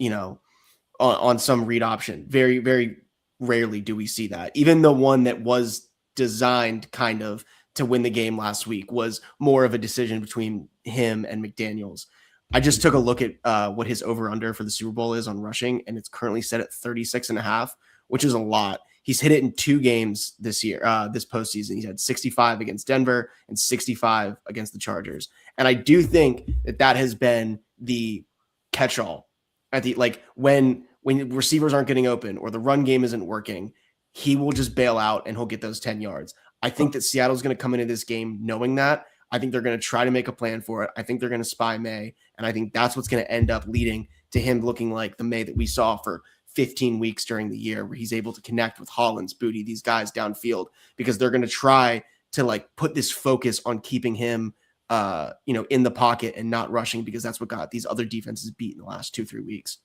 on some read option. Very, very rarely do we see that. Even the one that was designed kind of to win the game last week was more of a decision between him and McDaniels. I just took a look at what his over-under for the Super Bowl is on rushing, and it's currently set at 36.5, which is a lot. He's hit it in 2 games this year, this postseason. He's had 65 against Denver and 65 against the Chargers. And I do think that has been the catch-all at the, like, when receivers aren't getting open or the run game isn't working, he will just bail out and he'll get those 10 yards. I think that Seattle's going to come into this game knowing that. I think they're going to try to make a plan for it. I think they're going to spy May. And I think that's what's going to end up leading to him looking like the May that we saw for 15 weeks during the year, where he's able to connect with Hollins, Booty, these guys downfield, because they're going to try to like put this focus on keeping him, in the pocket and not rushing, because that's what got these other defenses beat in the last 2-3 weeks.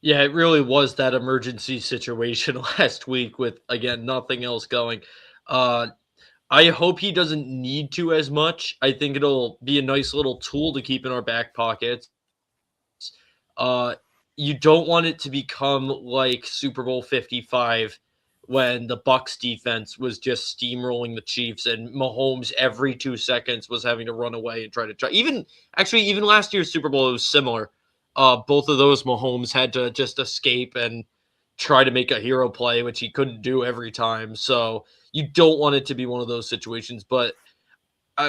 Yeah, it really was that emergency situation last week with, again, nothing else going. I hope he doesn't need to as much. I think it'll be a nice little tool to keep in our back pockets. You don't want it to become like Super Bowl 55 when the Bucs defense was just steamrolling the Chiefs and Mahomes every 2 seconds was having to run away and try. Even last year's Super Bowl, it was similar. Both of those Mahomes had to just escape and try to make a hero play, which he couldn't do every time. So you don't want it to be one of those situations. But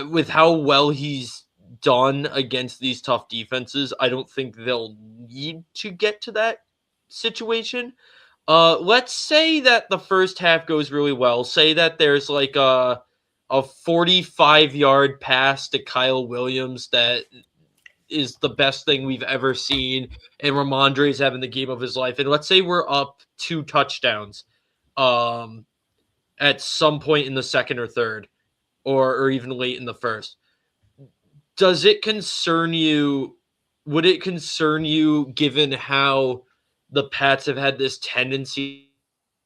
with how well he's done against these tough defenses, I don't think they'll need to get to that situation. Let's say that the first half goes really well. Say that there's like a 45-yard pass to Kyle Williams that is the best thing we've ever seen, and Ramondre's having the game of his life. And let's say we're up 2 touchdowns at some point in the second or third, or even late in the first. Does it concern you? Would it concern you given how the Pats have had this tendency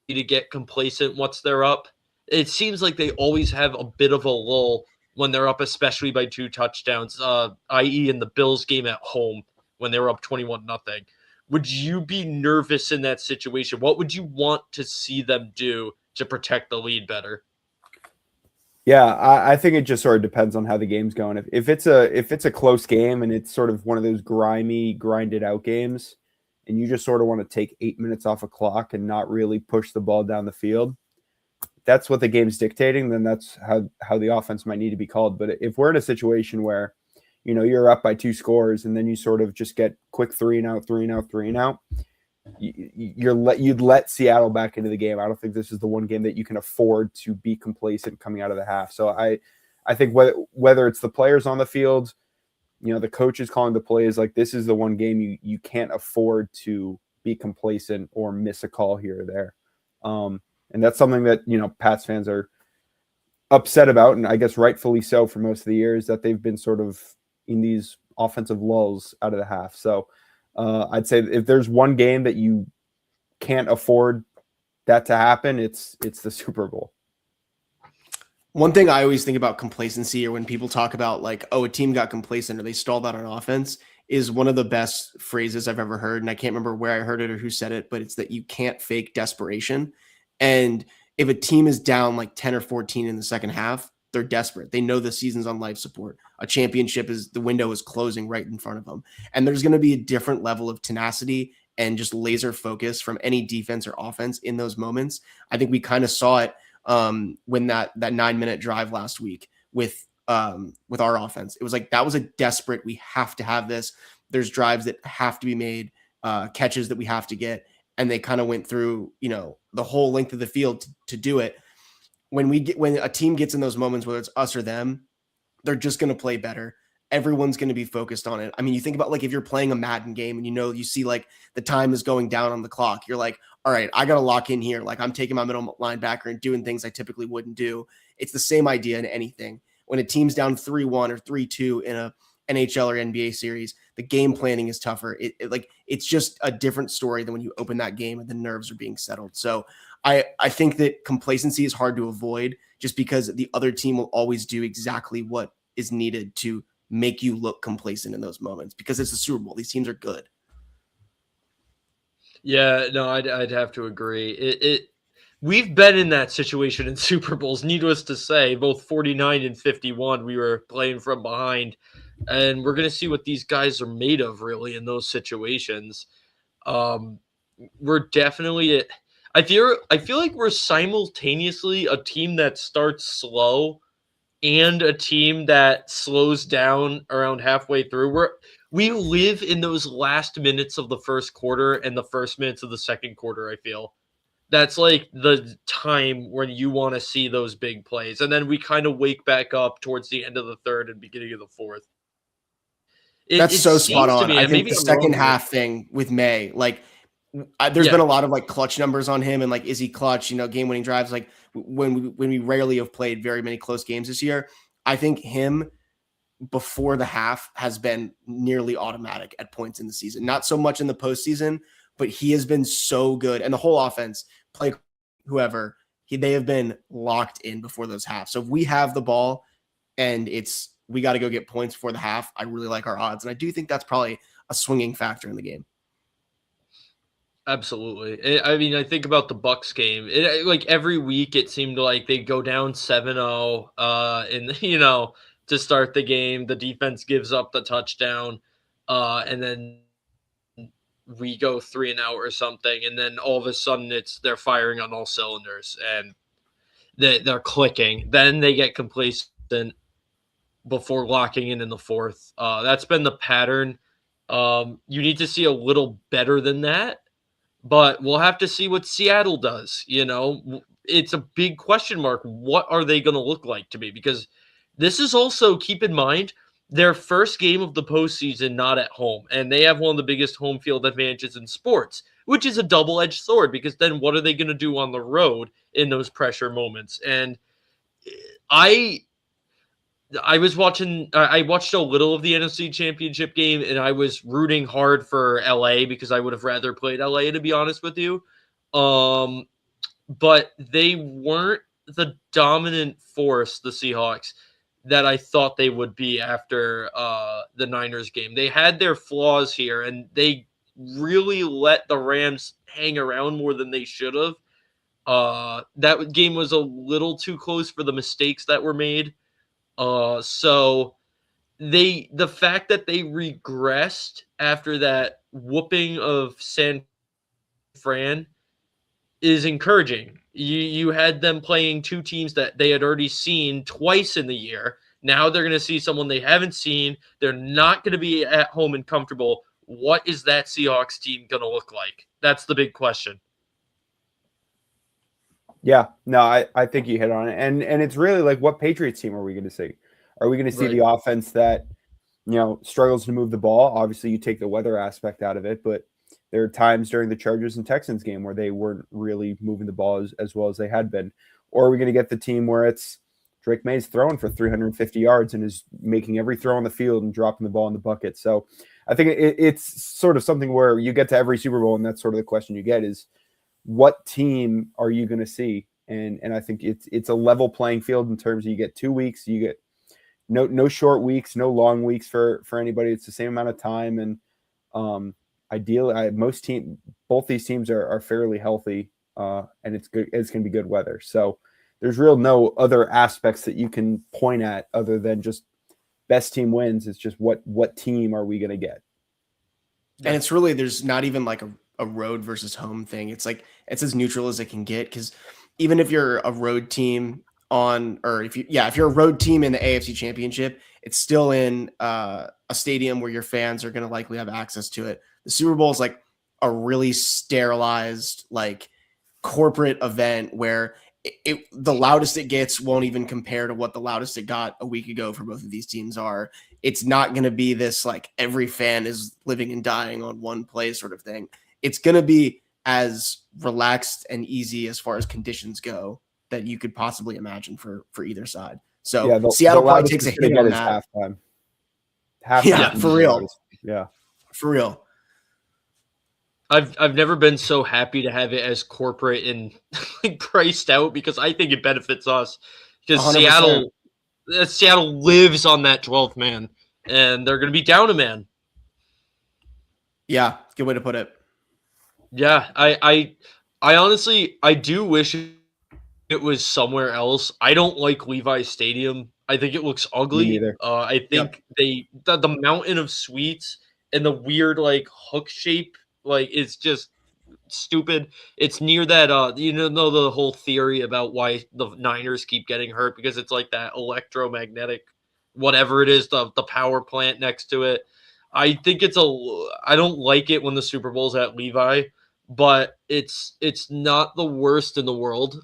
to get complacent once they're up? It seems like they always have a bit of a lull when they're up, especially by 2 touchdowns, i.e. in the Bills game at home when they were up 21-0. Would you be nervous in that situation? What would you want to see them do to protect the lead better? Yeah, I think it just sort of depends on how the game's going. If it's a close game and it's sort of one of those grimy, grinded out games, and you just sort of want to take 8 minutes off a clock and not really push the ball down the field, that's what the game's dictating, then that's how the offense might need to be called. But if we're in a situation where, you know, you're up by 2 scores and then you sort of just get quick 3 and out, you'd let Seattle back into the game. I don't think this is the one game that you can afford to be complacent coming out of the half. So I think whether it's the players on the field, you know, the coaches calling the plays, like this is the one game you can't afford to be complacent or miss a call here or there. And that's something that, you know, Pats fans are upset about, and I guess rightfully so for most of the years, that they've been sort of in these offensive lulls out of the half. So I'd say if there's one game that you can't afford that to happen, it's the Super Bowl. One thing I always think about complacency, or when people talk about like, oh, a team got complacent or they stalled out on offense, is one of the best phrases I've ever heard. And I can't remember where I heard it or who said it, but it's that you can't fake desperation. And if a team is down like 10 or 14 in the second half, they're desperate. They know the season's on life support. A championship is the window is closing right in front of them. And there's going to be a different level of tenacity and just laser focus from any defense or offense in those moments. I think we kind of saw it when that 9-minute drive last week with our offense. It was like, that was a desperate, we have to have this. There's drives that have to be made, catches that we have to get. And they kind of went through, you know, the whole length of the field to do it. When a team gets in those moments, whether it's us or them, they're just going to play better. Everyone's going to be focused on it. I mean, you think about like if you're playing a Madden game and you see like the time is going down on the clock, you're like, all right, I got to lock in here. Like I'm taking my middle linebacker and doing things I typically wouldn't do. It's the same idea in anything. When a team's down 3-1 or 3-2 in a NHL or NBA series, the game planning is tougher. It's just a different story than when you open that game and the nerves are being settled. So I think that complacency is hard to avoid just because the other team will always do exactly what is needed to make you look complacent in those moments, because it's a Super Bowl. These teams are good. Yeah, no, I'd have to agree. We've been in that situation in Super Bowls, needless to say, both 49 and 51, we were playing from behind, and we're going to see what these guys are made of really in those situations. We're definitely I feel like we're simultaneously a team that starts slow and a team that slows down around halfway through. We live in those last minutes of the first quarter and the first minutes of the second quarter, I feel. That's like the time when you want to see those big plays. And then we kind of wake back up towar's the end of the third and beginning of the fourth. That's so spot on. I think the second half thing with May, like there's been a lot of like clutch numbers on him and like, is he clutch, you know, game winning drives, like when we rarely have played very many close games this year. I think him before the half has been nearly automatic at points in the season, not so much in the postseason, but he has been so good. And the whole offense, play whoever, they have been locked in before those halves. So if we have the ball and we got to go get points before the half, I really like our odds. And I do think that's probably a swinging factor in the game. Absolutely. I mean, I think about the Bucks game. Like every week, it seemed like they go down 7-0, and you know, to start the game, the defense gives up the touchdown, and then we go 3-0 or something, and then all of a sudden they're firing on all cylinders and they're clicking. Then they get complacent before locking in the fourth. That's been the pattern. You need to see a little better than that, but we'll have to see what Seattle does. It's a big question mark. What are they going to look like to me? Because this is also, keep in mind, their first game of the postseason not at home, and they have one of the biggest home field advantages in sports, which is a double-edged sword, because then what are they going to do on the road in those pressure moments? And I watched a little of the NFC Championship game, and I was rooting hard for LA because I would have rather played LA, to be honest with you. But they weren't the dominant force, the Seahawks, that I thought they would be after the Niners game. They had their flaws here, and they really let the Rams hang around more than they should have. That game was a little too close for the mistakes that were made. So the fact that they regressed after that whooping of San Fran is encouraging. You had them playing two teams that they had already seen twice in the year. Now they're going to see someone they haven't seen. They're not going to be at home and comfortable. What is that Seahawks team going to look like? That's the big question. Yeah, no, I think you hit on it. And it's really like, what Patriots team are we going to see? Are we going to see the offense that, struggles to move the ball? Obviously, you take the weather aspect out of it, but there are times during the Chargers and Texans game where they weren't really moving the ball as well as they had been. Or are we going to get the team where it's Drake May's throwing for 350 yards and is making every throw on the field and dropping the ball in the bucket? So I think it's sort of something where you get to every Super Bowl, and that's sort of the question you get is, what team are you going to see? And I think it's a level playing field in terms of, you get 2 weeks, you get no short weeks, no long weeks for anybody. It's the same amount of time. And ideally, both these teams are fairly healthy, and it's good. It's going to be good weather. So there's no other aspects that you can point at other than just best team wins. It's just what team are we going to get? And it's really, there's not even like a road versus home thing. It's like, it's as neutral as it can get, because even if you're a road team if you're a road team in the AFC Championship, it's still in a stadium where your fans are going to likely have access to it. The Super Bowl is like a really sterilized, like, corporate event where the loudest it gets won't even compare to what the loudest it got a week ago for both of these teams are. It's not going to be this like every fan is living and dying on one play sort of thing. It's going to be as relaxed and easy as far as conditions go that you could possibly imagine for either side. So yeah, Seattle probably takes a hit on that. Halftime. Yeah, for real. Yeah, for real. I've never been so happy to have it as corporate and like priced out, because I think it benefits us, because 100%. Seattle lives on that 12th man, and they're going to be down a man. Yeah, good way to put it. Yeah, I honestly, I do wish it was somewhere else. I don't like Levi's Stadium. I think it looks ugly. Me neither. I think the mountain of suites and the weird like hook shape, like, it's just stupid. It's near that the whole theory about why the Niners keep getting hurt, because it's like that electromagnetic whatever it is, the power plant next to it. I think I don't like it when the Super Bowl's at Levi, but it's not the worst in the world.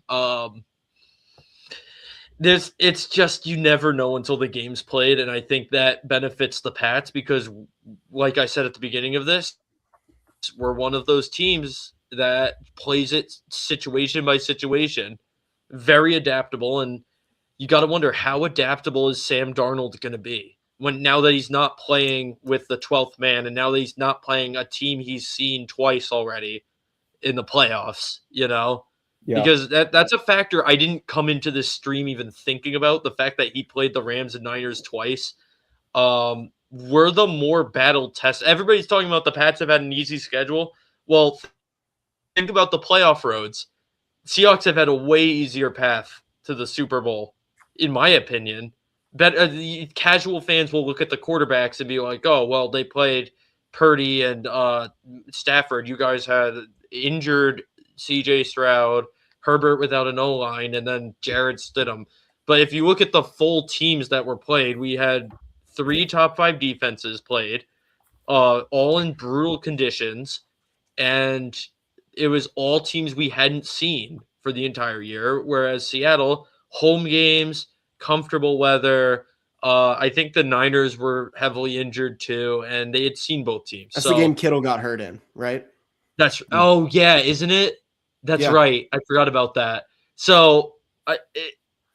It's just, you never know until the game's played, and I think that benefits the Pats, because, like I said at the beginning of this, we're one of those teams that plays it situation by situation, very adaptable, and you got to wonder, how adaptable is Sam Darnold going to be now that he's not playing with the 12th man, and now that he's not playing a team he's seen twice already in the playoffs, Yeah. Because that's a factor I didn't come into this stream even thinking about, the fact that he played the Rams and Niners twice. We're the more battle test. Everybody's talking about the Pats have had an easy schedule. Well, think about the playoff roads. Seahawks have had a way easier path to the Super Bowl, in my opinion. Casual fans will look at the quarterbacks and be like, oh, well, they played Purdy and Stafford, you guys had injured CJ Stroud, Herbert without an O-line, and then Jared Stidham. But if you look at the full teams that were played, we had 3 top 5 defenses played, all in brutal conditions, and it was all teams we hadn't seen for the entire year, whereas Seattle, home games, comfortable weather. I think the Niners were heavily injured too, and they had seen both teams. That's the game Kittle got hurt in, right? Oh yeah, isn't it? That's right. I forgot about that. So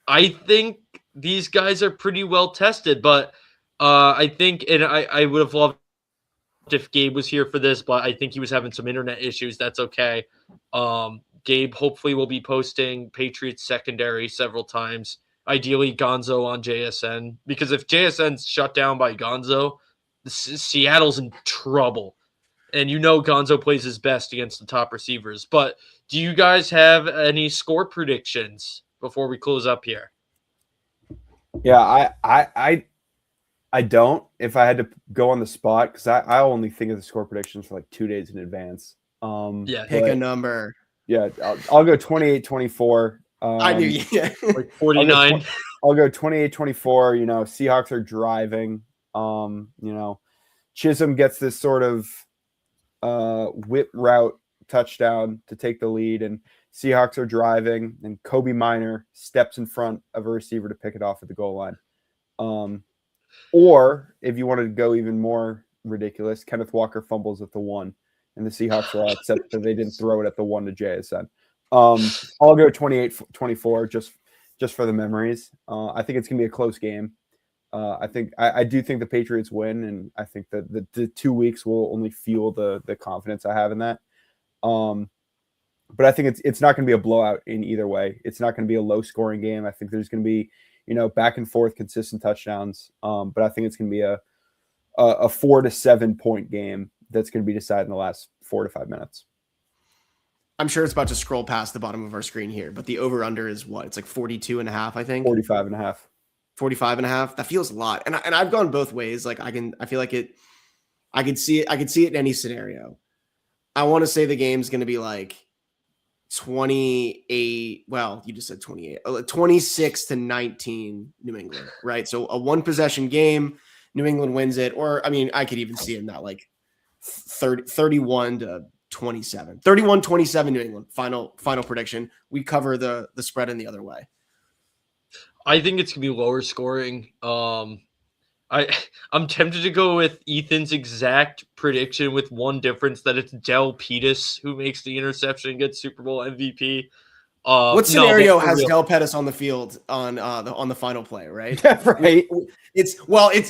I think these guys are pretty well tested, but I think, and I would have loved if Gabe was here for this, but I think he was having some internet issues. That's okay. Gabe hopefully will be posting Patriots secondary several times. Ideally, Gonzo on JSN, because if JSN's shut down by Gonzo, Seattle's in trouble. And Gonzo plays his best against the top receivers. But do you guys have any score predictions before we close up here? Yeah, I don't. If I had to go on the spot, because I only think of the score predictions for like 2 days in advance. Pick a number. Yeah, I'll go 28-24. I knew you. Like 49. I'll go 28-24. Seahawks are driving. Chisholm gets this sort of whip route touchdown to take the lead, and Seahawks are driving, and Kobe Minor steps in front of a receiver to pick it off at the goal line. Or if you wanted to go even more ridiculous, Kenneth Walker fumbles at the 1, and the Seahawks are all upset that they didn't throw it at the 1 to JSN. I'll go 28-24 just for the memories. I think it's gonna be a close game. I do think the Patriots win, and I think that the 2 weeks will only fuel the confidence I have in that. But I think it's not going to be a blowout in either way. It's not going to be a low scoring game. I think there's going to be back and forth consistent touchdowns. But I think it's going to be a 4 to 7 point game that's going to be decided in the last 4 to 5 minutes. I'm sure it's about to scroll past the bottom of our screen here, but the over under is what? It's like 42.5, I think. 45.5. 45.5. That feels a lot. And I've gone both ways. Like I feel like it, I could see it in any scenario. I want to say the game's going to be like 28. Well, you just said 28, 26-19 New England, right? So a 1 possession game, New England wins it. Or, I mean, I could even see it in that like 31-27, 31-27 New England final prediction. We cover the spread in the other way. I think it's gonna be lower scoring. I'm tempted to go with Ethan's exact prediction with one difference, that it's Del Pettis who makes the interception and gets Super Bowl MVP. What scenario has Del Pettis on the field on the final play, right? Right. It's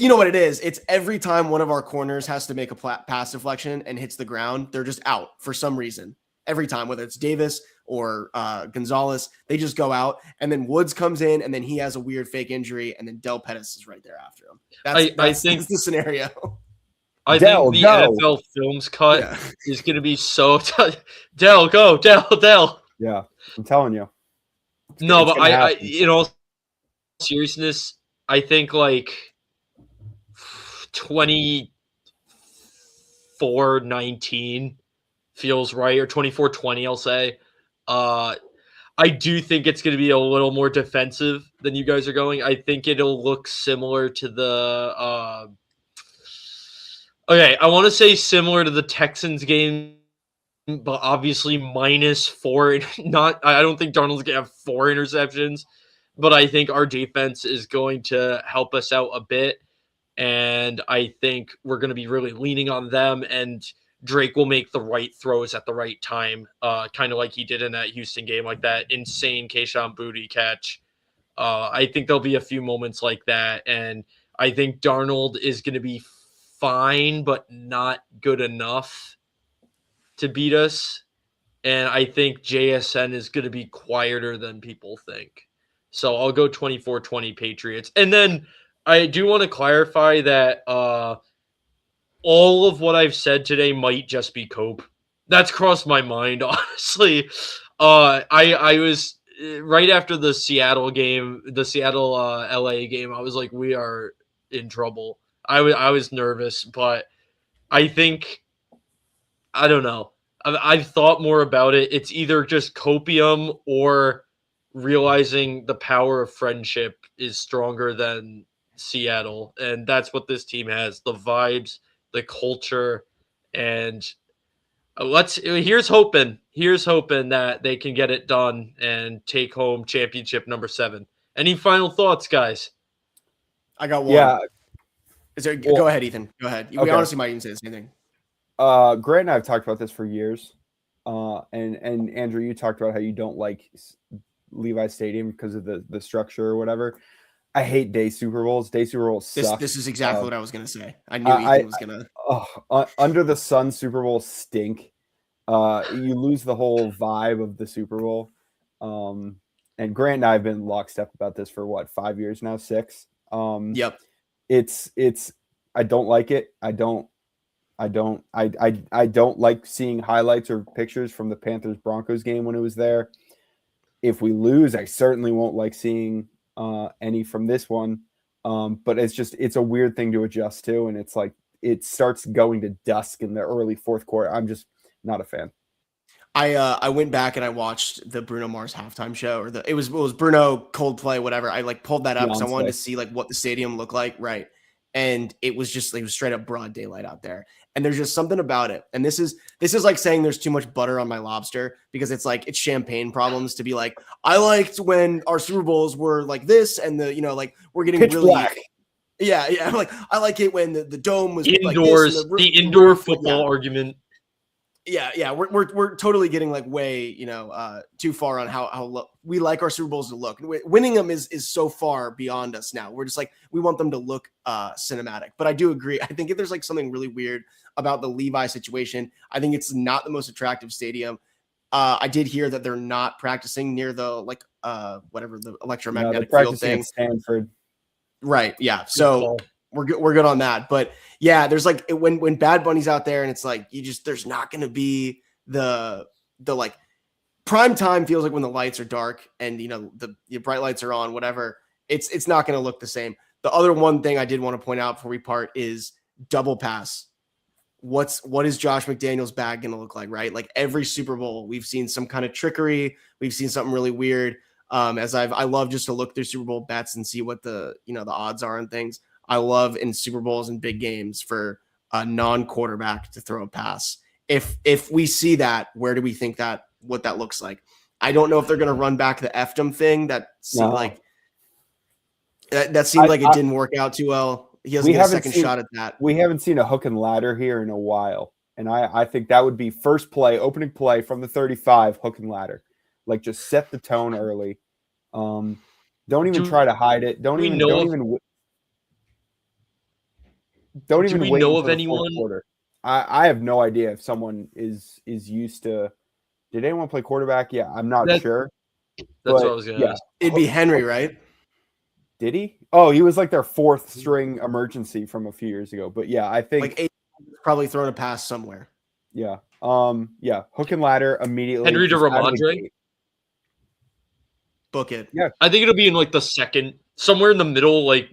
you know what it is. It's every time one of our corners has to make a pass deflection and hits the ground, they're just out for some reason. Every time, whether it's Davis or Gonzalez, they just go out, and then Woods comes in, and then he has a weird fake injury, and then Del Pettis is right there after him. I think that's the scenario. I think the NFL Films cut is going to be so Del, go, Del. Yeah, I'm telling you. No, but I in all seriousness, I think like 24-19 feels right, or 24-20, I'll say. I do think it's going to be a little more defensive than you guys are going. I think it'll look similar to the I want to say similar to the Texans game, but obviously -4. I don't think Darnold's going to have 4 interceptions, but I think our defense is going to help us out a bit, and I think we're going to be really leaning on them, and Drake will make the right throws at the right time, kind of like he did in that Houston game, like that insane Kayshon Boutte catch. I think there'll be a few moments like that, and I think Darnold is going to be fine, but not good enough to beat us. And I think JSN is going to be quieter than people think. So I'll go 24-20 Patriots. And then I do want to clarify that all of what I've said today might just be Cope. That's crossed my mind, honestly. I was right after the Seattle game, the Seattle LA game. I was like, we are in trouble. I was nervous, but I think, I don't know. I've thought more about it. It's either just copium or realizing the power of friendship is stronger than Seattle. And that's what this team has, the vibes, the culture, and here's hoping. Here's hoping that they can get it done and take home championship number 7. Any final thoughts, guys? I got one. Yeah. Is there? Well, go ahead, Ethan. Go ahead. We okay. honestly might even say the same thing. Grant and I have talked about this for years. And Andrew, you talked about how you don't like Levi Stadium because of the structure or whatever. I hate day Super Bowls. Day Super Bowls suck. This is exactly what I was going to say. I knew Ethan was going to. Under the sun Super Bowls stink. You lose the whole vibe of the Super Bowl. And Grant and I have been lockstep about this for what, 5 years now, 6. Yep. It's I don't like it. I don't like seeing highlights or pictures from the Panthers Broncos game when it was there. If we lose, I certainly won't like seeing any from this one. But it's a weird thing to adjust to, and it's like it starts going to dusk in the early fourth quarter. I'm just not a fan. I went back and I watched the Bruno Mars halftime show, or it was Bruno, Coldplay, whatever. I like pulled that up because I wanted to see like what the stadium looked like, right? And it was straight up broad daylight out there. And there's just something about it. And this is like saying there's too much butter on my lobster, because it's like it's champagne problems to be like, I liked when our Super Bowls were like this, and like we're getting pitch really black. Yeah. I'm like, I like it when the dome was indoors, like this, the indoor football argument. Yeah, we're totally getting like way too far on how we like our Super Bowls to look. Winning them is so far beyond us now. We're just like, we want them to look cinematic. But I do agree. I think if there's like something really weird about the Levi situation, I think it's not the most attractive stadium. I did hear that they're not practicing near the whatever the electromagnetic field thing. At Stanford. Right. Yeah. So we're good on that. But yeah, there's like when Bad Bunny's out there, and it's like there's not going to be the like prime time feels like when the lights are dark and the bright lights are on, whatever. It's not going to look the same. The other one thing I did want to point out before we part is double pass. What is Josh McDaniels' bag going to look like, right? Like every Super Bowl, we've seen some kind of trickery. We've seen something really weird. I love just to look through Super Bowl bets and see what the odds are and things. I love in Super Bowls and big games for a non-quarterback to throw a pass. If we see that, where do we think what that looks like? I don't know if they're going to run back the Efdom thing. That seemed like that seemed like it didn't work out too well. He doesn't get a second shot at that. We haven't seen a hook and ladder here in a while, and I think that would be first play, opening play from the 35, hook and ladder. Like just set the tone early. Don't even try to hide it. Don't even wait know of the anyone? Quarter. I have no idea if someone is used to. Did anyone play quarterback? Yeah, I'm not sure. That's what I was going to ask. It'd be Henry, right? Did he? Oh, he was like their 4th string emergency from a few years ago. But yeah, I think like 8 probably thrown a pass somewhere. Yeah. Yeah. Hook and ladder immediately. Henry to Ramondre. Book it. Yeah. I think it'll be in like the second, somewhere in the middle, like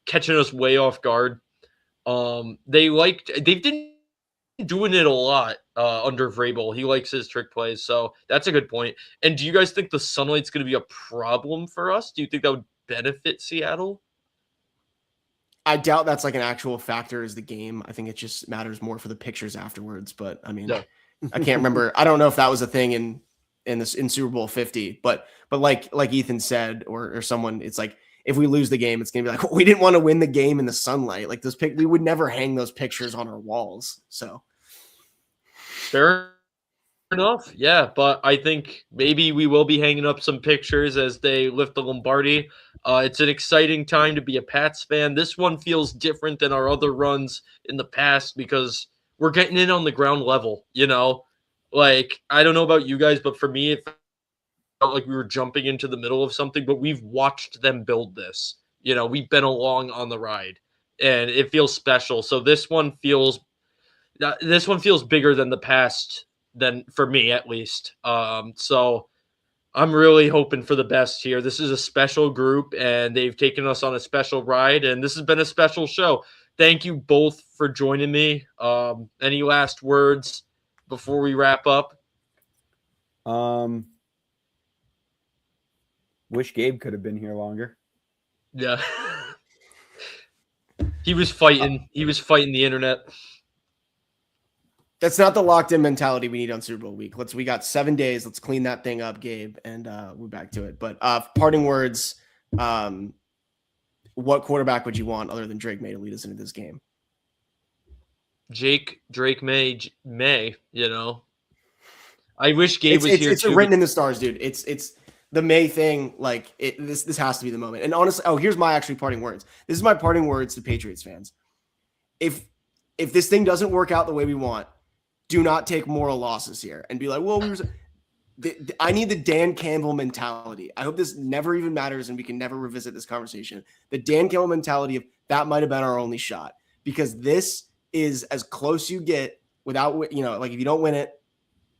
catching us way off guard. They've been doing it a lot under Vrabel. He likes his trick plays, so that's a good point. And do you guys think the sunlight's going to be a problem for us? Do you think that would benefit Seattle? I doubt that's like an actual factor as the game. I think it just matters more for the pictures afterwards. But I mean, I can't remember. I don't know if that was a thing in Super Bowl 50. But like Ethan said, or someone, it's like if we lose the game, it's gonna be like, we didn't want to win the game in the sunlight. Like we would never hang those pictures on our walls. So fair enough. Yeah, but I think maybe we will be hanging up some pictures as they lift the Lombardi. It's an exciting time to be a Pats fan. This one feels different than our other runs in the past because we're getting in on the ground level, Like, I don't know about you guys, but for me, it felt like we were jumping into the middle of something, but we've watched them build this. We've been along on the ride, and it feels special. So this one feels bigger than the past, than for me at least. So I'm really hoping for the best here. This is a special group, and they've taken us on a special ride, and this has been a special show. thank you both for joining me. Any last words before we wrap up? Wish Gabe could have been here longer. Yeah. He was fighting. He was fighting the internet. That's not the locked in mentality we need on Super Bowl week. We got 7 days. Let's clean that thing up, Gabe, and we're back to it. But parting words, what quarterback would you want other than Drake May to lead us into this game? Drake May, you know. I wish Gabe was here too. It's written in the stars, dude. It's the May thing. Like this has to be the moment. And honestly, here's my actually parting words. This is my parting words to Patriots fans. If this thing doesn't work out the way we want, do not take moral losses here and be like, well, I need the Dan Campbell mentality. I hope this never even matters and we can never revisit this conversation. The Dan Campbell mentality of that might have been our only shot, because this is as close you get without, like if you don't win it,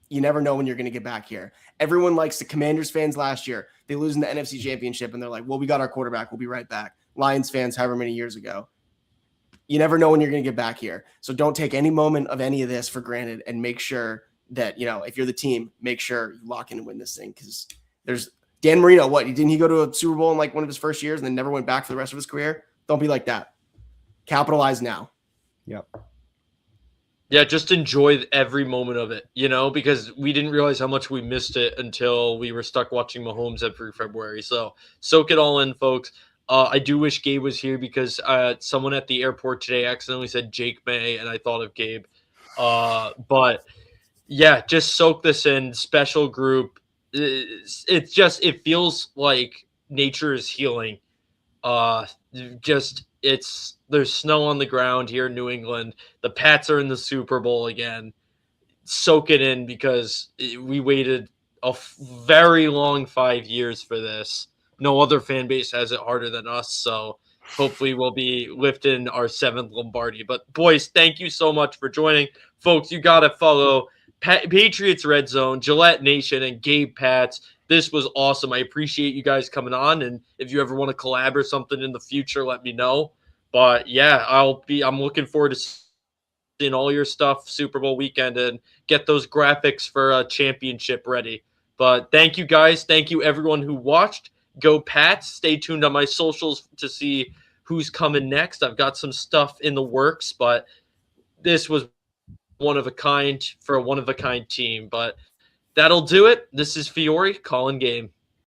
you never know when you're going to get back here. Everyone likes the Commanders fans last year. They lose in the NFC Championship and they're like, well, we got our quarterback. We'll be right back. Lions fans, however many years ago. You never know when you're going to get back here. So don't take any moment of any of this for granted, and make sure that, if you're the team, make sure you lock in and win this thing. Because there's Dan Marino. Didn't he go to a Super Bowl in like one of his first years and then never went back for the rest of his career? Don't be like that. Capitalize now. Yep. Yeah, just enjoy every moment of it, because we didn't realize how much we missed it until we were stuck watching Mahomes every February. So soak it all in, folks. I do wish Gabe was here, because someone at the airport today accidentally said Jake May, and I thought of Gabe. But yeah, just soak this in. Special group. It feels like nature is healing. There's snow on the ground here in New England. The Pats are in the Super Bowl again. Soak it in, because we waited a very long 5 years for this. No other fan base has it harder than us, so hopefully we'll be lifting our 7th Lombardi. But boys, thank you so much for joining. Folks, you got to follow Patriots Red Zone, Gillette Nation, and Gabe Pats. This was awesome. I appreciate you guys coming on, and if you ever want to collab or something in the future, let me know. But yeah, I'm looking forward to seeing all your stuff Super Bowl weekend and get those graphics for a championship ready. But thank you guys. Thank you everyone who watched. Go Pats. Stay tuned on my socials to see who's coming next. I've got some stuff in the works, but this was one of a kind for a one-of-a-kind team. But that'll do it. This is Fiore calling game.